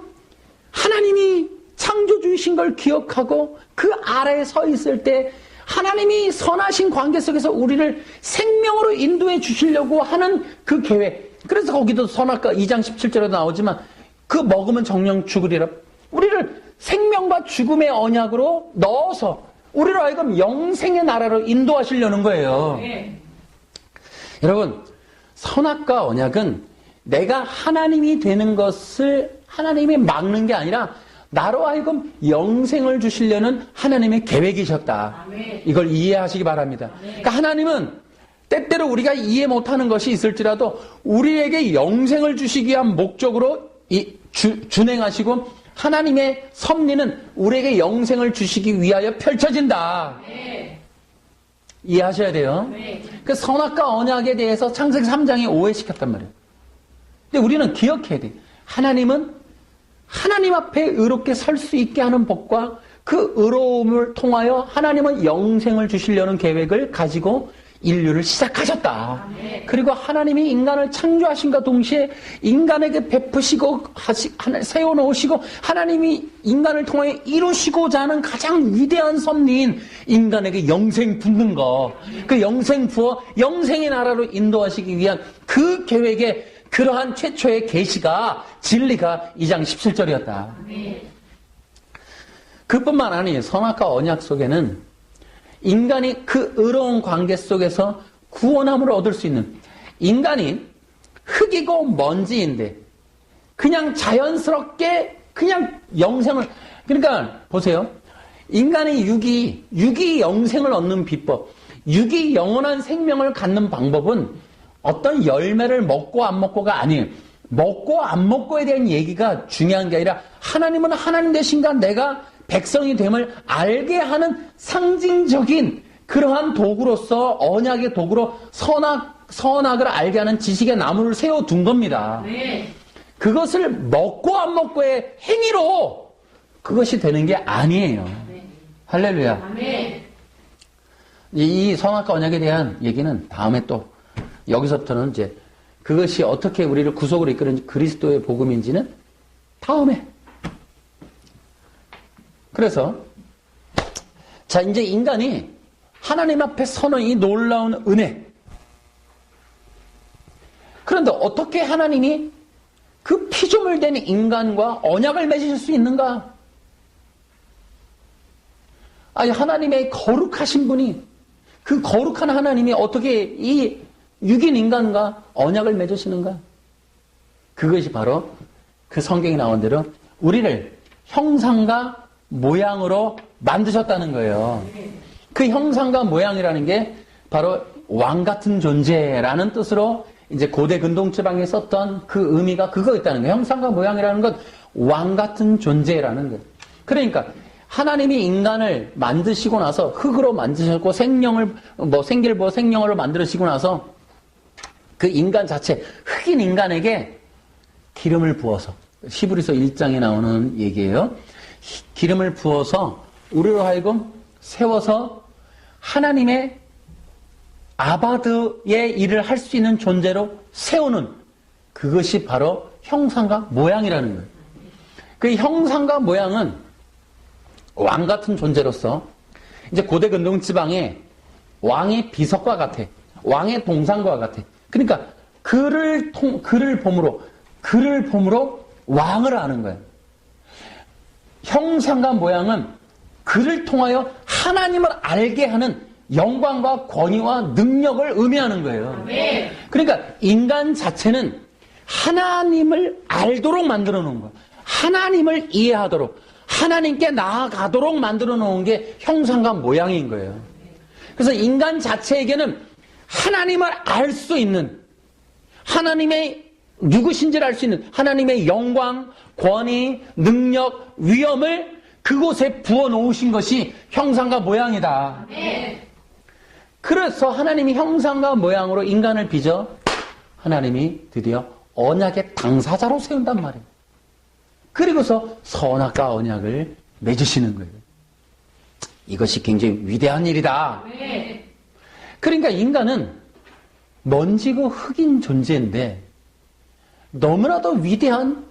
하나님이 창조주이신 걸 기억하고 그 아래에 서 있을 때 하나님이 선하신 관계 속에서 우리를 생명으로 인도해 주시려고 하는 그 계획. 그래서 거기도 선악과 2장 17절에도 나오지만 그 먹으면 정령 죽으리라. 우리를 생명과 죽음의 언약으로 넣어서 우리로 하여금 영생의 나라로 인도하시려는 거예요. 네. 여러분, 선악과 언약은 내가 하나님이 되는 것을 하나님이 막는 게 아니라 나로 하여금 영생을 주시려는 하나님의 계획이셨다. 아멘. 이걸 이해하시기 바랍니다. 아멘. 그러니까 하나님은 때때로 우리가 이해 못하는 것이 있을지라도 우리에게 영생을 주시기 위한 목적으로 준행하시고, 하나님의 섭리는 우리에게 영생을 주시기 위하여 펼쳐진다. 네. 이해하셔야 돼요. 네. 그 선악과 언약에 대해서 창세기 3장에 오해시켰단 말이에요. 근데 우리는 기억해야 돼요. 하나님은 하나님 앞에 의롭게 설 수 있게 하는 법과 그 의로움을 통하여 하나님은 영생을 주시려는 계획을 가지고 인류를 시작하셨다. 아멘. 그리고 하나님이 인간을 창조하신과 동시에 인간에게 베푸시고 세워놓으시고 하나님이 인간을 통해 이루시고자 하는 가장 위대한 섭리인 인간에게 영생 붓는 거, 그 영생 부어 영생의 나라로 인도하시기 위한 그 계획의 그러한 최초의 계시가, 진리가 2장 17절이었다. 아멘. 그뿐만 아니에요. 선악과 언약 속에는 인간이 그 의로운 관계 속에서 구원함을 얻을 수 있는, 인간이 흙이고 먼지인데 그냥 자연스럽게 그냥 영생을, 그러니까 보세요. 인간의 육이 영생을 얻는 비법, 육이 영원한 생명을 갖는 방법은 어떤 열매를 먹고 안 먹고가 아니에요. 먹고 안 먹고에 대한 얘기가 중요한 게 아니라 하나님은 하나님 되신가, 내가 백성이 됨을 알게 하는 상징적인 그러한 도구로서, 언약의 도구로 선악을 알게 하는 지식의 나무를 세워둔 겁니다. 네. 그것을 먹고 안 먹고의 행위로 그것이 되는 게 아니에요. 네. 할렐루야. 네. 이 선악과 언약에 대한 얘기는 다음에 또, 여기서부터는 이제 그것이 어떻게 우리를 구속으로 이끄는 그리스도의 복음인지는 다음에. 그래서 자, 이제 인간이 하나님 앞에 서는 이 놀라운 은혜, 그런데 어떻게 하나님이 그 피조물 된 인간과 언약을 맺으실 수 있는가? 아니, 하나님의 거룩하신 분이, 그 거룩한 하나님이 어떻게 이 육인 인간과 언약을 맺으시는가? 그것이 바로 그 성경에 나온 대로 우리를 형상과 모양으로 만드셨다는 거예요. 그 형상과 모양이라는 게 바로 왕 같은 존재라는 뜻으로 이제 고대 근동지방에 썼던 그 의미가 그거였다는 거예요. 형상과 모양이라는 건 왕 같은 존재라는 거예요. 그러니까 하나님이 인간을 만드시고 나서 흑으로 만드셨고 생명을 생명으로 만들으시고 나서 그 인간 자체 흑인 인간에게 기름을 부어서 히브리서 1장에 나오는 얘기예요. 기름을 부어서 우리로 하여금 세워서 하나님의 아바드의 일을 할 수 있는 존재로 세우는 그것이 바로 형상과 모양이라는 거예요. 그 형상과 모양은 왕 같은 존재로서 이제 고대 근동 지방의 왕의 비석과 같아. 왕의 동상과 같아. 그러니까 그를 봄으로 왕을 아는 거예요. 형상과 모양은 그를 통하여 하나님을 알게 하는 영광과 권위와 능력을 의미하는 거예요. 그러니까 인간 자체는 하나님을 알도록 만들어 놓은 거예요. 하나님을 이해하도록, 하나님께 나아가도록 만들어 놓은 게 형상과 모양인 거예요. 그래서 인간 자체에게는 하나님을 알 수 있는, 하나님의 누구신지를 알 수 있는 하나님의 영광, 권위, 능력, 위엄을 그곳에 부어 놓으신 것이 형상과 모양이다. 그래서 하나님이 형상과 모양으로 인간을 빚어 하나님이 드디어 언약의 당사자로 세운단 말이에요. 그리고서 선악과 언약을 맺으시는 거예요. 이것이 굉장히 위대한 일이다. 그러니까 인간은 먼지고 흙인 존재인데 너무나도 위대한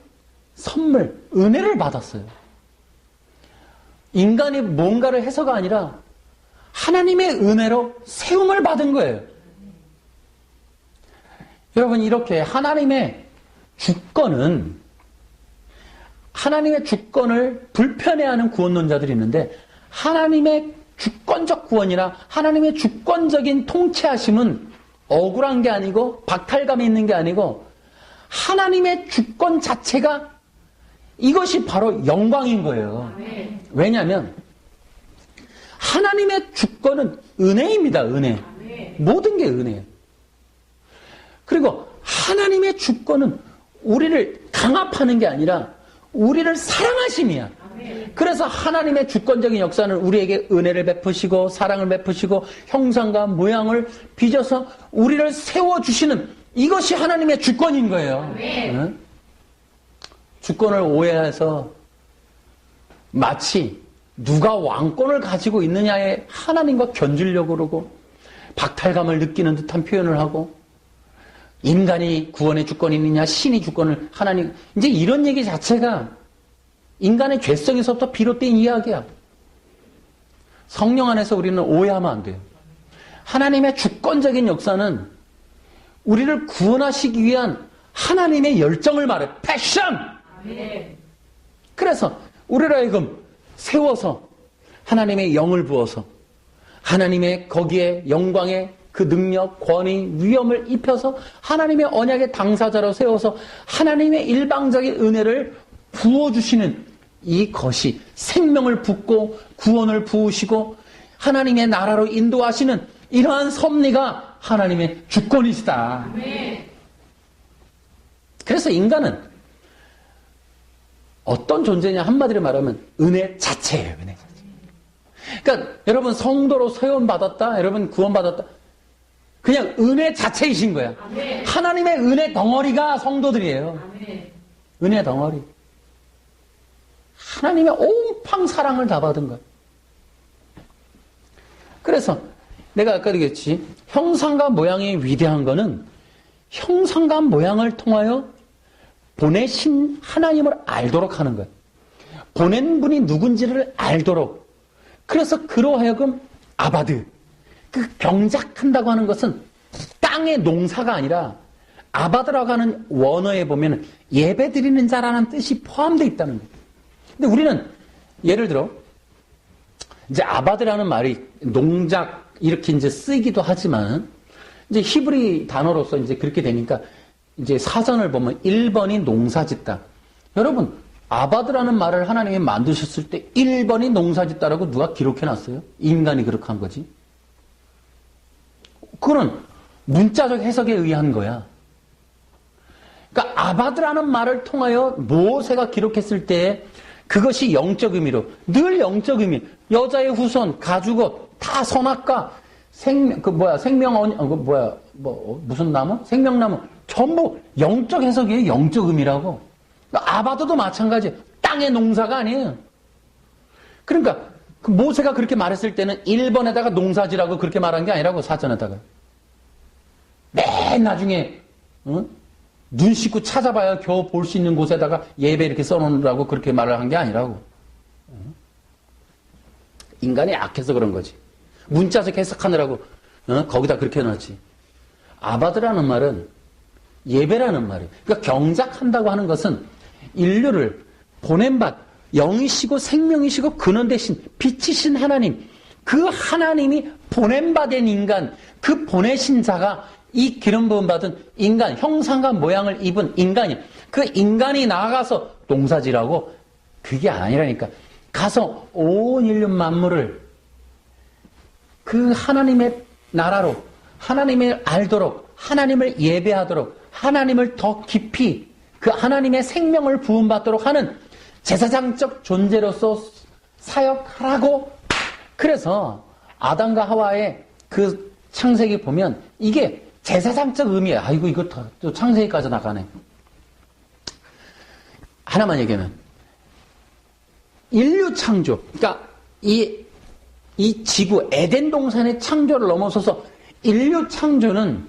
선물, 은혜를 받았어요. 인간이 뭔가를 해서가 아니라 하나님의 은혜로 세움을 받은 거예요. 여러분, 이렇게 하나님의 주권을 불편해하는 구원론자들이 있는데 하나님의 주권적 구원이나 하나님의 주권적인 통치하심은 억울한 게 아니고 박탈감이 있는 게 아니고 하나님의 주권 자체가 이것이 바로 영광인 거예요. 왜냐하면 하나님의 주권은 은혜입니다. 은혜. 모든 게 은혜예요. 그리고 하나님의 주권은 우리를 강압하는 게 아니라 우리를 사랑하심이야. 그래서 하나님의 주권적인 역사는 우리에게 은혜를 베푸시고 사랑을 베푸시고 형상과 모양을 빚어서 우리를 세워주시는 이것이 하나님의 주권인 거예요. 응? 주권을 오해해서 마치 누가 왕권을 가지고 있느냐에 하나님과 견주려고 그러고 박탈감을 느끼는 듯한 표현을 하고 인간이 구원의 주권이 있느냐 신이 주권을 하나님 이제 이런 얘기 자체가 인간의 죄성에서부터 비롯된 이야기야. 성령 안에서 우리는 오해하면 안 돼요. 하나님의 주권적인 역사는 우리를 구원하시기 위한 하나님의 열정을 말해. 패션! 그래서 우리를 하여금 세워서 하나님의 영을 부어서 하나님의 거기에 영광의 그 능력, 권위, 위엄을 입혀서 하나님의 언약의 당사자로 세워서 하나님의 일방적인 은혜를 부어주시는 이것이 생명을 붓고 구원을 부으시고 하나님의 나라로 인도하시는 이러한 섭리가 하나님의 주권이시다. 그래서 인간은 어떤 존재냐 한마디로 말하면 은혜 자체예요. 은혜 자체. 그러니까 여러분 성도로 세움받았다. 여러분 구원받았다. 그냥 은혜 자체이신 거야. 하나님의 은혜 덩어리가 성도들이에요. 은혜 덩어리. 하나님의 온팡 사랑을 다 받은 거야. 그래서 내가 아까 얘기했지. 형상과 모양이 위대한 거는 형상과 모양을 통하여 보내신 하나님을 알도록 하는 거야. 보낸 분이 누군지를 알도록. 그래서 그로 하여금 아바드. 그 경작한다고 하는 것은 땅의 농사가 아니라 아바드라고 하는 원어에 보면 예배 드리는 자라는 뜻이 포함되어 있다는 거예요. 근데 우리는 예를 들어 이제 아바드라는 말이 농작 이렇게 이제 쓰기도 하지만 이제 히브리 단어로서 이제 그렇게 되니까 이제 사전을 보면 1번이 농사짓다. 여러분, 아바드라는 말을 하나님이 만드셨을 때 1번이 농사짓다라고 누가 기록해 놨어요? 인간이 그렇게 한 거지. 그거는 문자적 해석에 의한 거야. 그러니까 아바드라는 말을 통하여 모세가 기록했을 때 그것이 영적 의미로, 늘 영적 의미, 여자의 후손, 가죽옷, 다 선악과 무슨 나무? 생명나무. 전부 영적 해석이에요. 영적 의미라고. 그러니까 아바드도 마찬가지. 땅의 농사가 아니에요. 그러니까 그 모세가 그렇게 말했을 때는 1번에다가 농사지라고 그렇게 말한 게 아니라고, 사전에다가. 맨 나중에 눈 씻고 찾아봐야 겨우 볼 수 있는 곳에다가 예배 이렇게 써놓으라고 그렇게 말을 한 게 아니라고. 인간이 약해서 그런 거지. 문자적 해석하느라고 거기다 그렇게 해놨지. 아바드라는 말은 예배라는 말이에요. 그러니까 경작한다고 하는 것은 인류를 보낸받, 영이시고 생명이시고 근원 되신 빛이신 하나님, 그 하나님이 보낸받은 인간, 그 보내신 자가 이 기름 부음 받은 인간, 형상과 모양을 입은 인간이, 그 인간이 나아가서 농사지라고. 그게 아니라니까. 가서 온 인류 만물을 그 하나님의 나라로, 하나님을 알도록, 하나님을 예배하도록, 하나님을 더 깊이 그 하나님의 생명을 부음받도록 하는 제사장적 존재로서 사역하라고. 그래서 아담과 하와의 그 창세기 보면 이게 제사장적 의미야. 아이고, 이거 또 창세기까지 나가네. 하나만 얘기하면 인류 창조, 그러니까 이 지구 에덴 동산의 창조를 넘어서서 인류 창조는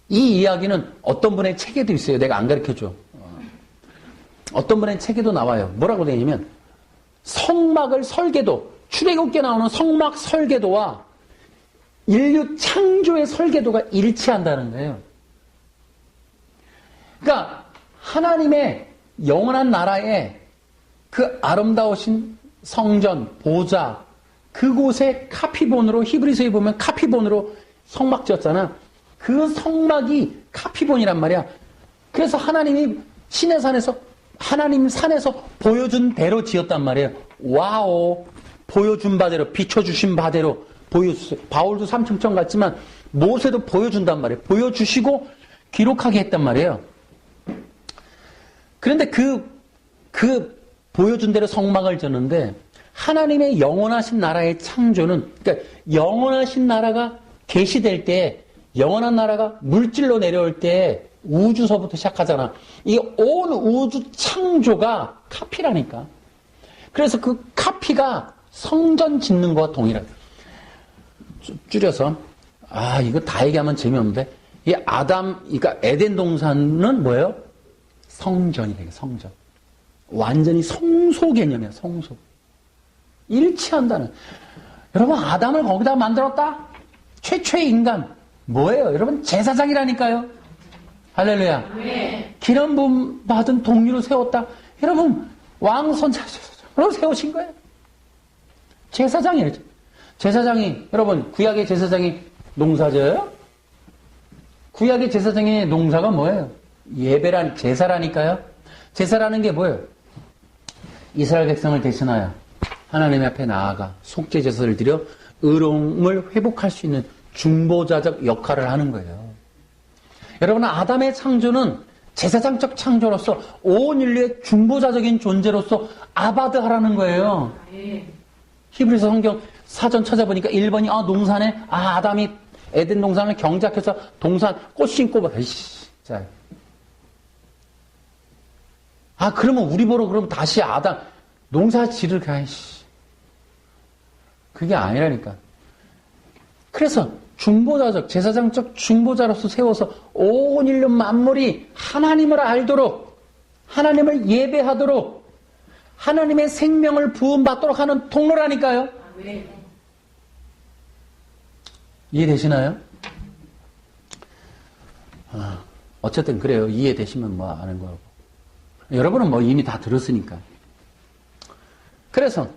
이 이야기는 어떤 분의 책에도 있어요. 내가 안 가르쳐줘. 어떤 분의 책에도 나와요. 뭐라고 되냐면 성막을 설계도, 출애굽기에 나오는 성막 설계도와 인류 창조의 설계도가 일치한다는 거예요. 그러니까 하나님의 영원한 나라에 그 아름다우신 성전, 보좌, 그곳에 카피본으로, 히브리서에 보면 카피본으로 성막 지었잖아. 그 성막이 카피본이란 말이야. 그래서 하나님이 신의 산에서, 하나님 산에서 보여준 대로 지었단 말이에요. 와오, 보여준 바대로, 비춰주신 바대로 보여주세요. 바울도 삼층천 같지만 모세도 보여준단 말이에요. 보여주시고 기록하게 했단 말이에요. 그런데 그 보여준 대로 성막을 졌는데 하나님의 영원하신 나라의 창조는, 그러니까 영원하신 나라가 계시될 때, 영원한 나라가 물질로 내려올 때 우주서부터 시작하잖아. 이 온 우주 창조가 카피라니까. 그래서 그 카피가 성전 짓는 거와 동일하다. 줄여서, 이거 다 얘기하면 재미없는데, 이 그러니까 에덴 동산은 뭐예요? 성전이래요, 성전. 완전히 성소 개념이야, 성소. 일치한다는. 여러분, 아담을 거기다 만들었다? 최초의 인간. 뭐예요? 여러분, 제사장이라니까요. 할렐루야. 네. 기름 부음 받은 동류를 세웠다. 여러분, 왕선자로 세우신 거예요. 제사장이에요. 제사장이, 여러분, 구약의 제사장이 농사져요? 구약의 제사장의 농사가 뭐예요? 예배란, 제사라니까요. 제사라는 게 뭐예요? 이스라엘 백성을 대신하여 하나님 앞에 나아가 속죄 제사를 드려 의로움을 회복할 수 있는 중보자적 역할을 하는 거예요. 여러분, 아담의 창조는 제사장적 창조로서 온 인류의 중보자적인 존재로서 아바드하라는 거예요. 히브리서 성경 사전 찾아보니까 1번이 농사네. 아담이 에덴 동산을 경작해서 동산 꽃 심고 자. 그러면 우리 보러 그럼 다시 아담 농사 지를 그게 아니라니까. 그래서 중보자적, 제사장적 중보자로서 세워서 온 인류 만물이 하나님을 알도록, 하나님을 예배하도록, 하나님의 생명을 부음받도록 하는 통로라니까요. 이해되시나요? 어쨌든 그래요. 이해되시면 뭐 아는 거고. 여러분은 뭐 이미 다 들었으니까. 그래서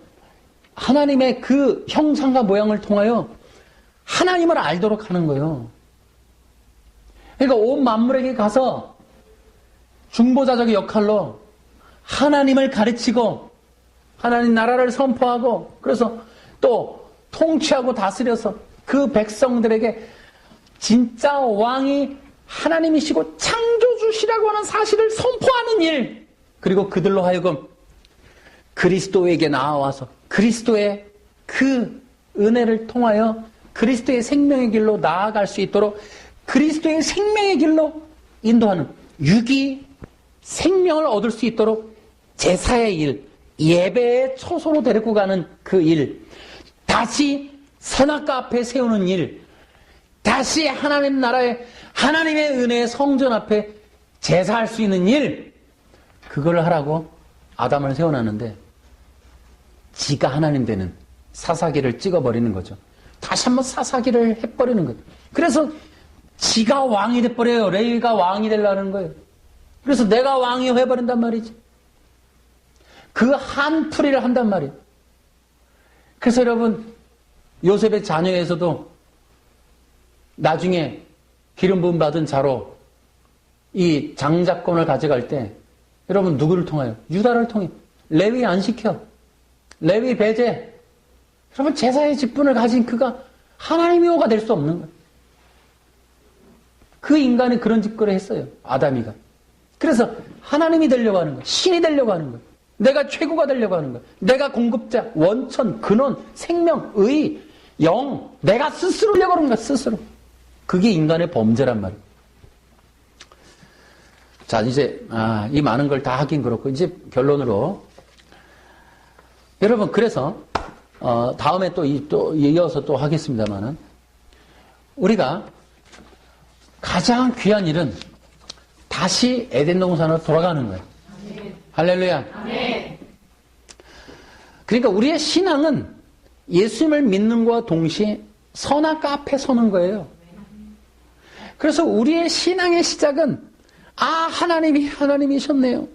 하나님의 그 형상과 모양을 통하여 하나님을 알도록 하는 거예요. 그러니까 온 만물에게 가서 중보자적 역할로 하나님을 가르치고 하나님 나라를 선포하고 그래서 또 통치하고 다스려서 그 백성들에게 진짜 왕이 하나님이시고 창조주시라고 하는 사실을 선포하는 일, 그리고 그들로 하여금 그리스도에게 나아와서 그리스도의 그 은혜를 통하여 그리스도의 생명의 길로 나아갈 수 있도록 그리스도의 생명의 길로 인도하는, 육이 생명을 얻을 수 있도록 제사의 일, 예배의 초소로 데리고 가는 그 일, 다시 선악과 앞에 세우는 일, 다시 하나님 나라의 하나님의 은혜의 성전 앞에 제사할 수 있는 일, 그걸 하라고 아담을 세워놨는데 지가 하나님 되는 사사기를 찍어버리는 거죠. 다시 한번 사사기를 해버리는 거죠. 그래서 지가 왕이 돼버려요. 레위가 왕이 되려는 거예요. 그래서 내가 왕이 해버린단 말이지. 그 한풀이를 한단 말이에요. 그래서 여러분, 요셉의 자녀에서도 나중에 기름 부음 받은 자로 이 장자권을 가져갈 때 여러분 누구를 통하여? 유다를 통해. 레위 안 시켜. 레위 배제. 여러분 제사의 직분을 가진 그가 하나님의 호가 될 수 없는 거예요. 그 인간이 그런 직분을 했어요. 아담이가. 그래서 하나님이 되려고 하는 거예요. 신이 되려고 하는 거예요. 내가 최고가 되려고 하는 거예요. 내가 공급자, 원천, 근원, 생명, 의, 영, 내가 스스로 되려고 하는 거야. 스스로. 그게 인간의 범죄란 말이에요. 자, 이제 이 많은 걸 다 하긴 그렇고 이제 결론으로 여러분, 그래서 다음에 또 이어서 또 하겠습니다만은 우리가 가장 귀한 일은 다시 에덴 동산으로 돌아가는 거예요. 아멘. 할렐루야. 아멘. 그러니까 우리의 신앙은 예수님을 믿는 것과 동시에 선악과 앞에 서는 거예요. 그래서 우리의 신앙의 시작은 하나님이 하나님이셨네요.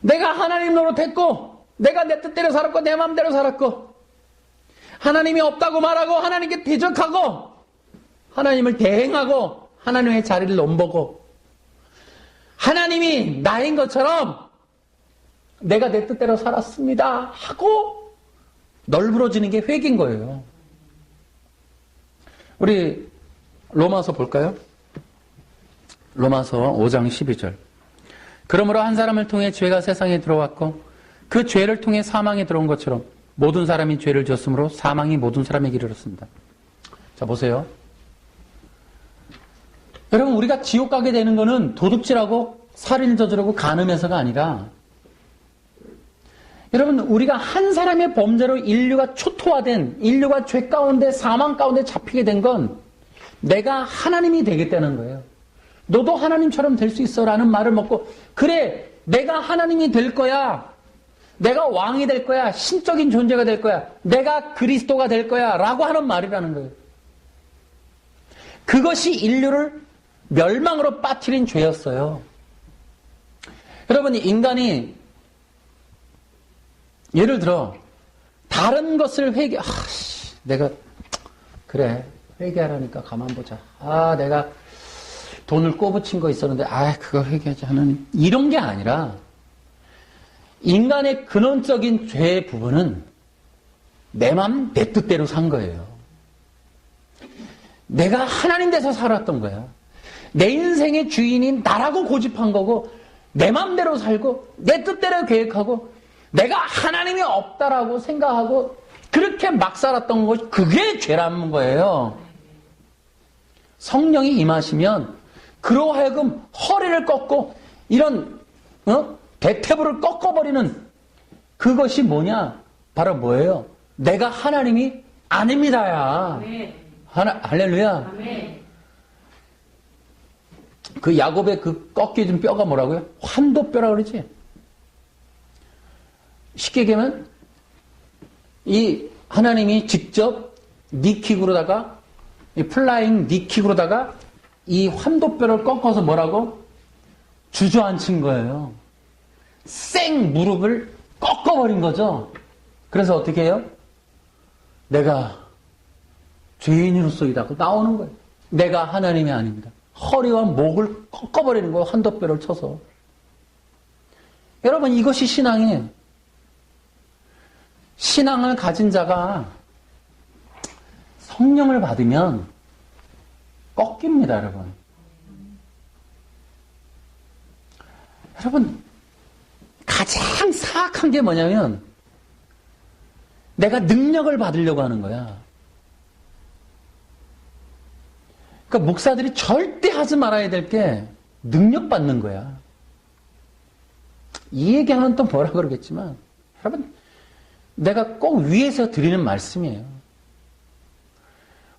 내가 하나님 노릇했고 내가 내 뜻대로 살았고 내 마음대로 살았고 하나님이 없다고 말하고 하나님께 대적하고 하나님을 대행하고 하나님의 자리를 넘보고 하나님이 나인 것처럼 내가 내 뜻대로 살았습니다 하고 널브러지는 게 회개인 거예요. 우리 로마서 볼까요? 로마서 5장 12절. 그러므로 한 사람을 통해 죄가 세상에 들어왔고 그 죄를 통해 사망에 들어온 것처럼 모든 사람이 죄를 지었으므로 사망이 모든 사람에게 이르렀습니다. 자, 보세요. 여러분, 우리가 지옥 가게 되는 거는 도둑질하고 살인을 저지르고 간음해서가 아니라 여러분, 우리가 한 사람의 범죄로 인류가 초토화된, 인류가 죄 가운데 사망 가운데 잡히게 된 건 내가 하나님이 되겠다는 거예요. 너도 하나님처럼 될 수 있어 라는 말을 먹고 그래, 내가 하나님이 될 거야, 내가 왕이 될 거야, 신적인 존재가 될 거야, 내가 그리스도가 될 거야 라고 하는 말이라는 거예요. 그것이 인류를 멸망으로 빠뜨린 죄였어요. 여러분, 인간이 예를 들어 다른 것을 내가 그래 회개하라니까 가만 보자. 내가 돈을 꼬부친 거 있었는데 그거 회개하지 하나님. 이런 게 아니라 인간의 근원적인 죄의 부분은 내 맘 내 뜻대로 산 거예요. 내가 하나님 돼서 살았던 거야. 내 인생의 주인이 나라고 고집한 거고 내 맘대로 살고 내 뜻대로 계획하고 내가 하나님이 없다라고 생각하고 그렇게 막 살았던 것이 그게 죄라는 거예요. 성령이 임하시면 그로 하여금 허리를 꺾고 이런 대퇴부를 꺾어버리는 그것이 뭐냐? 바로 뭐예요? 내가 하나님이 아닙니다야. 할렐루야. 아멘. 그 야곱의 그 꺾여진 뼈가 뭐라고요? 환도뼈라고 그러지. 쉽게 얘기하면 이 하나님이 직접 니킥으로다가 이 플라잉 니킥으로다가 이 환도뼈를 꺾어서 뭐라고? 주저앉힌 거예요. 생 무릎을 꺾어버린 거죠. 그래서 어떻게 해요? 내가 죄인으로서이다. 나오는 거예요. 내가 하나님이 아닙니다. 허리와 목을 꺾어버리는 거예요. 환도뼈를 쳐서. 여러분, 이것이 신앙이에요. 신앙을 가진 자가 성령을 받으면 꺾입니다, 여러분. 여러분, 가장 사악한 게 뭐냐면 내가 능력을 받으려고 하는 거야. 그러니까 목사들이 절대 하지 말아야 될 게 능력 받는 거야. 이 얘기하면 또 뭐라 그러겠지만 여러분, 내가 꼭 위에서 드리는 말씀이에요.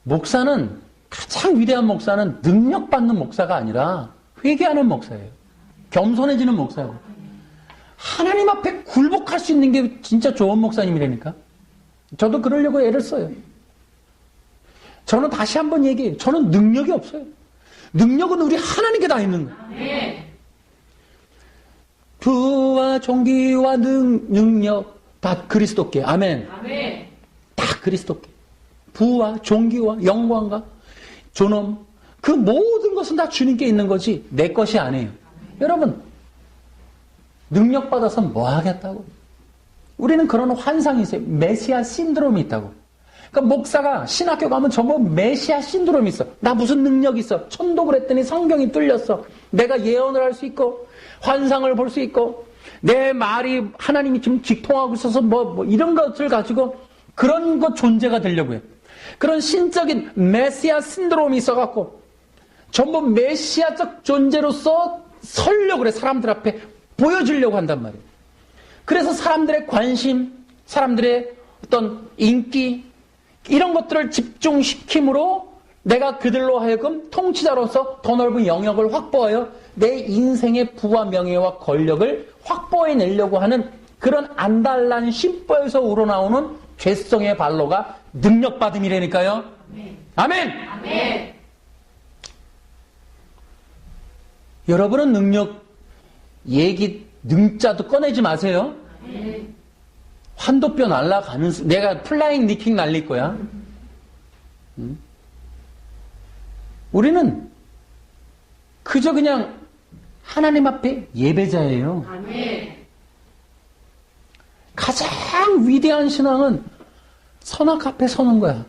목사는, 가장 위대한 목사는 능력 받는 목사가 아니라 회개하는 목사예요. 겸손해지는 목사고. 하나님 앞에 굴복할 수 있는 게 진짜 좋은 목사님이라니까. 저도 그러려고 애를 써요. 저는 다시 한번 얘기해요. 저는 능력이 없어요. 능력은 우리 하나님께 다 있는 거예요. 부와 존귀와 능력 다 그리스도께. 아멘. 다 그리스도께. 부와 존귀와 영광과 존엄, 그 모든 것은 다 주님께 있는 거지 내 것이 아니에요. 여러분, 능력 받아서 뭐 하겠다고? 우리는 그런 환상이 있어요. 메시아 신드롬이 있다고. 그러니까 목사가 신학교 가면 전부 메시아 신드롬이 있어. 나 무슨 능력이 있어. 천독을 했더니 성경이 뚫렸어. 내가 예언을 할 수 있고 환상을 볼 수 있고 내 말이 하나님이 지금 직통하고 있어서 뭐 이런 것을 가지고 그런 것 존재가 되려고 해요. 그런 신적인 메시아 신드롬이 있어갖고 전부 메시아적 존재로서 서려고 그래. 사람들 앞에 보여주려고 한단 말이에요. 그래서 사람들의 관심, 사람들의 어떤 인기, 이런 것들을 집중시킴으로 내가 그들로 하여금 통치자로서 더 넓은 영역을 확보하여 내 인생의 부와 명예와 권력을 확보해내려고 하는 그런 안달난 심보에서 우러나오는 죄성의 발로가 능력받음이라니까요. 아멘! 아멘! 여러분은 능력 얘기 능자도 꺼내지 마세요. 환도뼈 날라가는, 내가 플라잉 니킹 날릴 거야. 우리는 그저 그냥 하나님 앞에 예배자예요. 가장 위대한 신앙은 선악 앞에 서는 거야.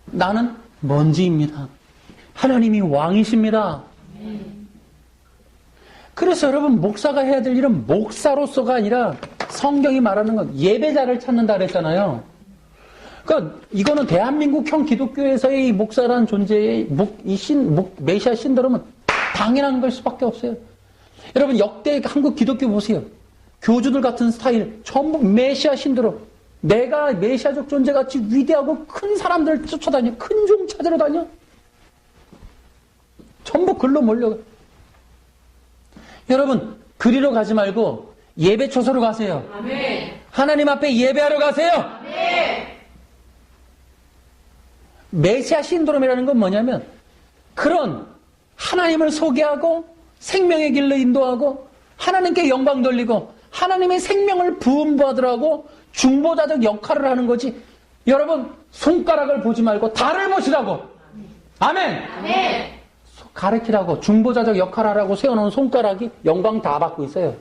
나는 먼지입니다. 하나님이 왕이십니다. 그래서 여러분, 목사가 해야 될 일은 목사로서가 아니라 성경이 말하는 건 예배자를 찾는다 그랬잖아요. 그러니까 이거는 대한민국형 기독교에서의 이 목사라는 존재의 메시아 신드롬은 당연한 걸 수밖에 없어요. 여러분, 역대 한국 기독교 보세요. 교주들 같은 스타일 전부 메시아 신드롬. 내가 메시아적 존재같이 위대하고 큰 사람들을 쫓아다녀. 큰 종 찾으러 다녀. 전부 글로 몰려가. 여러분, 그리로 가지 말고 예배초소로 가세요. 아멘. 하나님 앞에 예배하러 가세요. 아멘. 메시아 신드롬이라는 건 뭐냐면 그런 하나님을 소개하고 생명의 길로 인도하고 하나님께 영광 돌리고 하나님의 생명을 부음받으라고 중보자적 역할을 하는 거지. 여러분, 손가락을 보지 말고 달을 보시라고. 아멘. 아멘. 가르치라고 중보자적 역할을 하라고 세워놓은 손가락이 영광 다 받고 있어요.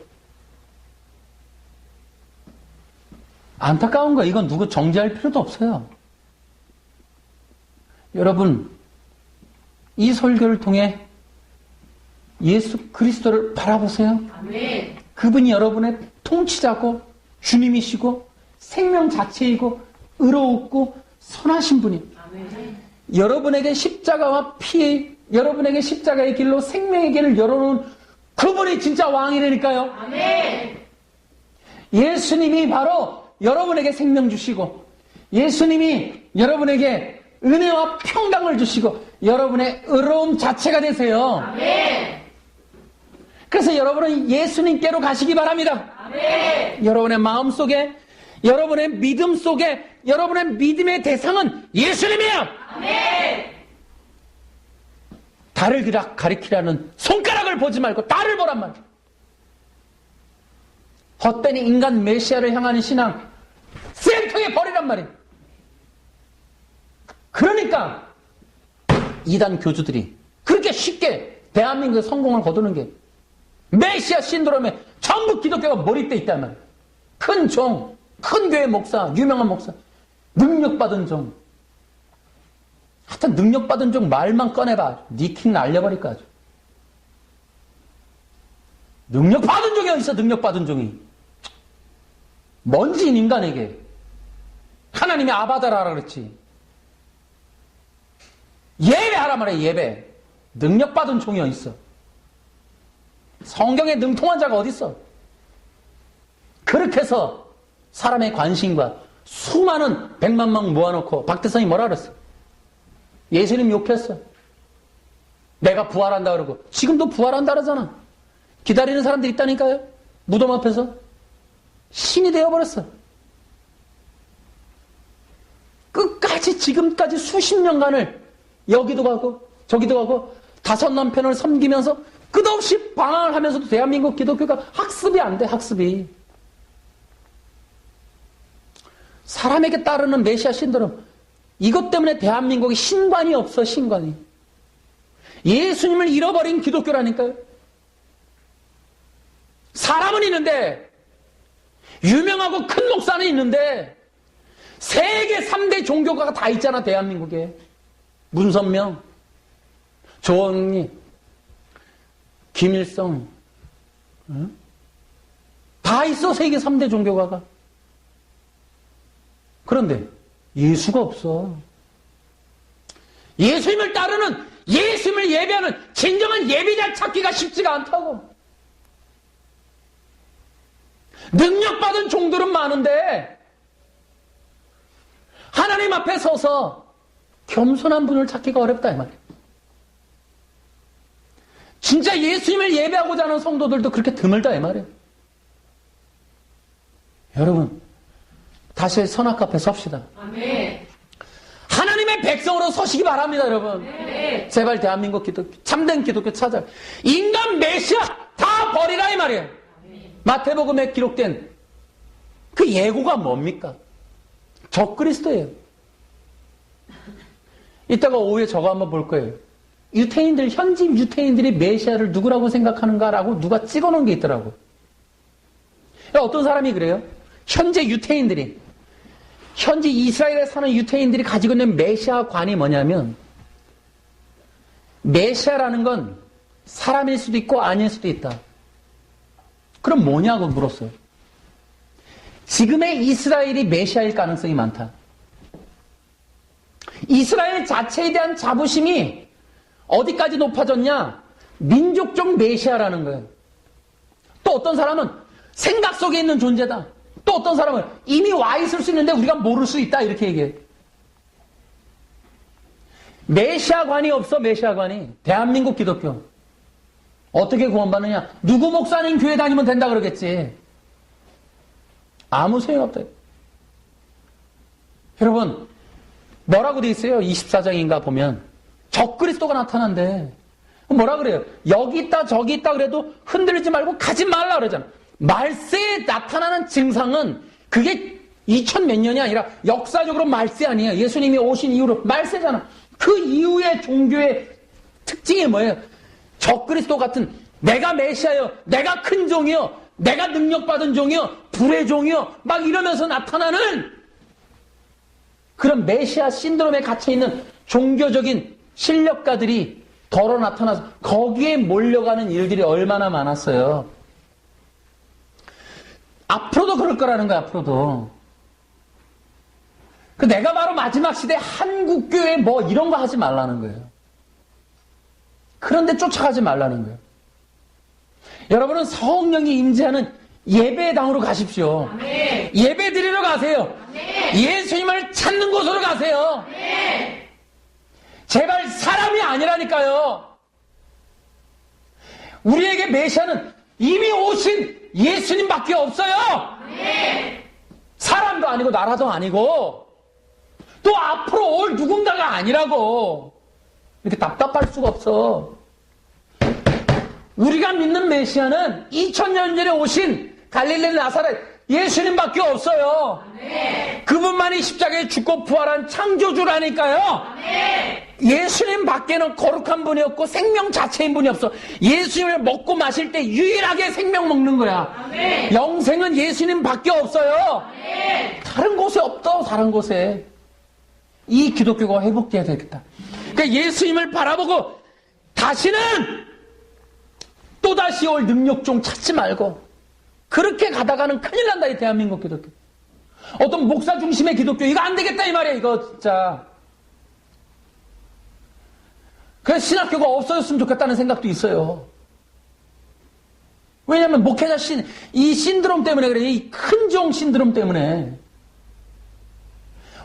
안타까운 거예요. 이건 누구 정지할 필요도 없어요. 여러분, 이 설교를 통해 예수 그리스도를 바라보세요. 아멘. 그분이 여러분의 통치자고 주님이시고 생명 자체이고 의롭고 선하신 분이. 아멘. 여러분에게 십자가와 피, 여러분에게 십자가의 길로 생명의 길을 열어놓은 그분이 진짜 왕이라니까요. 아멘. 예수님이 바로 여러분에게 생명 주시고 예수님이 여러분에게 은혜와 평강을 주시고 여러분의 의로움 자체가 되세요. 아멘. 그래서 여러분은 예수님께로 가시기 바랍니다. 아멘. 여러분의 마음 속에, 여러분의 믿음 속에, 여러분의 믿음의 대상은 예수님이에요. 아멘. 달을 가리키라는 손가락을 보지 말고 달을 보란 말이야. 헛된 인간 메시아를 향하는 신앙 쌤통에 버리란 말이야. 그러니까 이단 교주들이 그렇게 쉽게 대한민국의 성공을 거두는 게 메시아 신드롬에 전부 기독교가 몰입돼 있단 말이야. 큰 종, 큰 교회 목사, 유명한 목사, 능력받은 종. 하여튼 능력받은 종 말만 꺼내봐. 니킹 날려버릴 거야. 능력받은 종이 어디 있어, 능력받은 종이. 먼지인 인간에게 하나님이 아바다라 그랬지. 예배하라 말해. 예배. 능력받은 종이 어디 있어. 성경에 능통한 자가 어디 있어. 그렇게 해서 사람의 관심과 수많은 100만 명 모아놓고 박대성이 뭐라 그랬어. 예수님 욕했어. 내가 부활한다 그러고 지금도 부활한다 그러잖아. 기다리는 사람들이 있다니까요. 무덤 앞에서 신이 되어버렸어. 끝까지 지금까지 수십 년간을 여기도 가고 저기도 가고 다섯 남편을 섬기면서 끝없이 방황을 하면서도 대한민국 기독교가 학습이 안 돼. 학습이. 사람에게 따르는 메시아 신드롬. 이것 때문에 대한민국에 신관이 없어. 신관이. 예수님을 잃어버린 기독교라니까요. 사람은 있는데 유명하고 큰 목사는 있는데 세계 3대 종교가가 다 있잖아. 대한민국에. 문선명, 조원리, 김일성, 응? 다 있어. 세계 3대 종교가가. 그런데 예수가 없어. 예수님을 따르는, 예수님을 예배하는 진정한 예배자 찾기가 쉽지가 않다고. 능력받은 종들은 많은데 하나님 앞에 서서 겸손한 분을 찾기가 어렵다 이 말이에요. 진짜 예수님을 예배하고자 하는 성도들도 그렇게 드물다 이 말이에요. 여러분, 다시 선악 앞에 섭시다. 아멘. 하나님의 백성으로 서시기 바랍니다, 여러분. 아멘. 제발 대한민국 기독교, 참된 기독교 찾아. 인간 메시아 다 버리라 이 말이에요. 아멘. 마태복음에 기록된 그 예고가 뭡니까? 적그리스도예요. 이따가 오후에 저거 한번 볼 거예요. 유태인들, 현지 유태인들이 메시아를 누구라고 생각하는가라고 누가 찍어놓은 게 있더라고. 어떤 사람이 그래요? 현재 유태인들이, 현재 이스라엘에 사는 유태인들이 가지고 있는 메시아관이 뭐냐면, 메시아라는 건 사람일 수도 있고 아닐 수도 있다. 그럼 뭐냐고 물었어요. 지금의 이스라엘이 메시아일 가능성이 많다. 이스라엘 자체에 대한 자부심이 어디까지 높아졌냐? 민족적 메시아라는 거예요. 또 어떤 사람은 생각 속에 있는 존재다. 또 어떤 사람은 이미 와 있을 수 있는데 우리가 모를 수 있다. 이렇게 얘기해요. 메시아관이 없어. 메시아관이. 대한민국 기독교. 어떻게 구원받느냐? 누구 목사님 교회 다니면 된다 그러겠지. 아무 소용없다. 여러분, 뭐라고 돼 있어요? 24장인가 보면 적그리스도가 나타난대. 뭐라 그래요? 여기 있다 저기 있다 그래도 흔들리지 말고 가지 말라 그러잖아. 말세에 나타나는 증상은 그게 2000몇 년이 아니라 역사적으로 말세 아니에요. 예수님이 오신 이후로 말세잖아. 그 이후의 종교의 특징이 뭐예요? 적그리스도 같은, 내가 메시아요, 내가 큰 종이요, 내가 능력받은 종이요, 불의 종이요, 막 이러면서 나타나는 그런 메시아 신드롬에 갇혀있는 종교적인 실력가들이 덜어 나타나서 거기에 몰려가는 일들이 얼마나 많았어요. 앞으로도 그럴 거라는 거야. 앞으로도. 내가 바로 마지막 시대 한국교회 뭐 이런 거 하지 말라는 거예요. 그런데 쫓아가지 말라는 거예요. 여러분은 성령이 임재하는 예배당으로 가십시오. 아멘. 예배 드리러 가세요. 아멘. 예수님을 찾는 곳으로 가세요. 아멘. 제발 사람이 아니라니까요. 우리에게 메시아는 이미 오신 예수님밖에 없어요. 아멘. 사람도 아니고 나라도 아니고 또 앞으로 올 누군가가 아니라고. 이렇게 답답할 수가 없어. 우리가 믿는 메시아는 2000년 전에 오신 갈릴리 나사렛 예수님밖에 없어요. 아멘. 그분만이 십자가에 죽고 부활한 창조주라니까요. 아멘. 예수님 밖에는 거룩한 분이 없고 생명 자체인 분이 없어. 예수님을 먹고 마실 때 유일하게 생명 먹는 거야. 아멘. 영생은 예수님 밖에 없어요. 아멘. 다른 곳에 없어. 다른 곳에. 이 기독교가 회복돼야 되겠다. 그러니까 예수님을 바라보고 다시는 또다시 올 능력 좀 찾지 말고 그렇게 가다가는 큰일 난다, 이 대한민국 기독교. 어떤 목사 중심의 기독교, 이거 안 되겠다, 이 말이야, 이거 진짜. 그래서 신학교가 없어졌으면 좋겠다는 생각도 있어요. 왜냐면 목회자 이 신드롬 때문에 그래, 이 큰종 신드롬 때문에.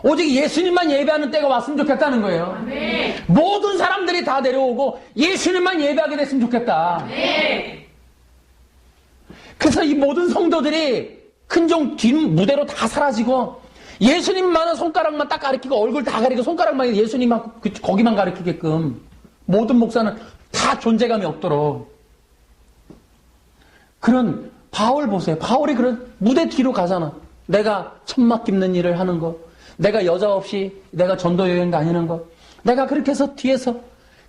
오직 예수님만 예배하는 때가 왔으면 좋겠다는 거예요. 아멘. 모든 사람들이 다 내려오고 예수님만 예배하게 됐으면 좋겠다. 아멘. 그래서 이 모든 성도들이 큰종 뒷 무대로 다 사라지고 예수님만은 손가락만 딱 가리키고 얼굴 다 가리고 손가락만 예수님만 거기만 가리키게끔 모든 목사는 다 존재감이 없도록. 그런 바울 보세요. 바울이 그런 무대 뒤로 가잖아. 내가 천막 깁는 일을 하는 거, 내가 여자 없이 내가 전도 여행 다니는 거, 내가 그렇게 해서 뒤에서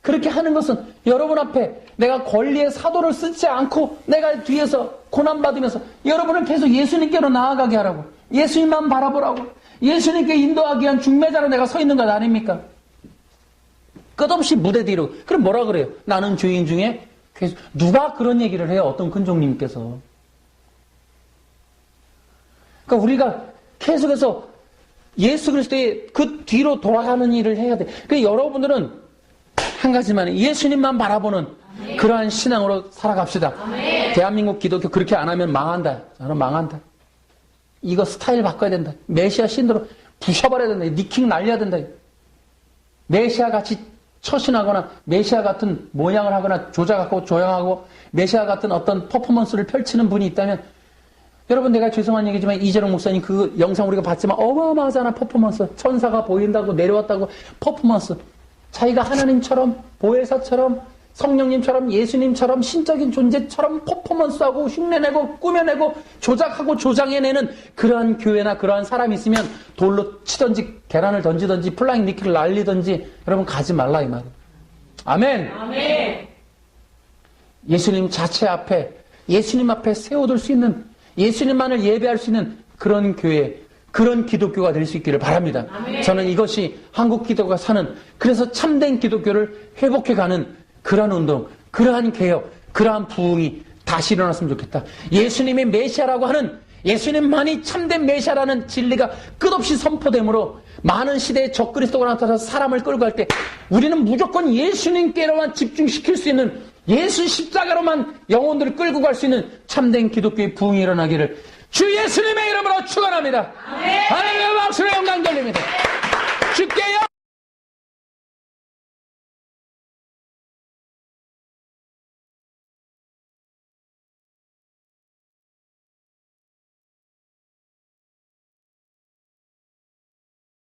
그렇게 하는 것은 여러분 앞에 내가 권리의 사도를 쓰지 않고 내가 뒤에서 고난받으면서 여러분을 계속 예수님께로 나아가게 하라고, 예수님만 바라보라고, 예수님께 인도하기 위한 중매자로 내가 서 있는 것 아닙니까? 끝없이 무대 뒤로. 그럼 뭐라 그래요? 나는 죄인 중에 계속. 누가 그런 얘기를 해요? 어떤 큰종님께서. 그러니까 우리가 계속해서 예수 그리스도의 그 뒤로 돌아가는 일을 해야 돼. 그러니까 여러분들은 한 가지만, 예수님만 바라보는 아멘. 그러한 신앙으로 살아갑시다. 아멘. 대한민국 기독교 그렇게 안 하면 망한다. 저는 망한다. 이거 스타일 바꿔야 된다. 메시아 신도로 부셔버려야 된다. 니킹 날려야 된다. 메시아 같이 처신하거나 메시아 같은 모양을 하거나 조작하고 조형하고 메시아 같은 어떤 퍼포먼스를 펼치는 분이 있다면, 여러분 내가 죄송한 얘기지만 이재룡 목사님 그 영상 우리가 봤지만 어마어마하잖아. 퍼포먼스. 천사가 보인다고 내려왔다고 퍼포먼스. 자기가 하나님처럼 보혜사처럼 성령님처럼 예수님처럼 신적인 존재처럼 퍼포먼스하고 흉내내고 꾸며내고 조작하고 조장해내는 그러한 교회나 그러한 사람이 있으면 돌로 치든지 계란을 던지든지 플라잉 니키를 날리든지 여러분 가지 말라, 이 말이에요. 아멘. 아멘. 예수님 자체 앞에, 예수님 앞에 세워둘 수 있는, 예수님만을 예배할 수 있는 그런 교회, 그런 기독교가 될 수 있기를 바랍니다. 아멘. 저는 이것이 한국 기독교가 사는, 그래서 참된 기독교를 회복해가는 그러한 운동, 그러한 개혁, 그러한 부흥이 다시 일어났으면 좋겠다. 예수님이 메시아라고 하는, 예수님만이 참된 메시아라는 진리가 끝없이 선포되므로 많은 시대에 적그리스도가 나타나서 사람을 끌고 갈 때 우리는 무조건 예수님께로만 집중시킬 수 있는, 예수 십자가로만 영혼들을 끌고 갈 수 있는 참된 기독교의 부흥이 일어나기를 주 예수님의 이름으로 축원합니다. 할렐루야. 박수로 영광 돌립니다. 주께요.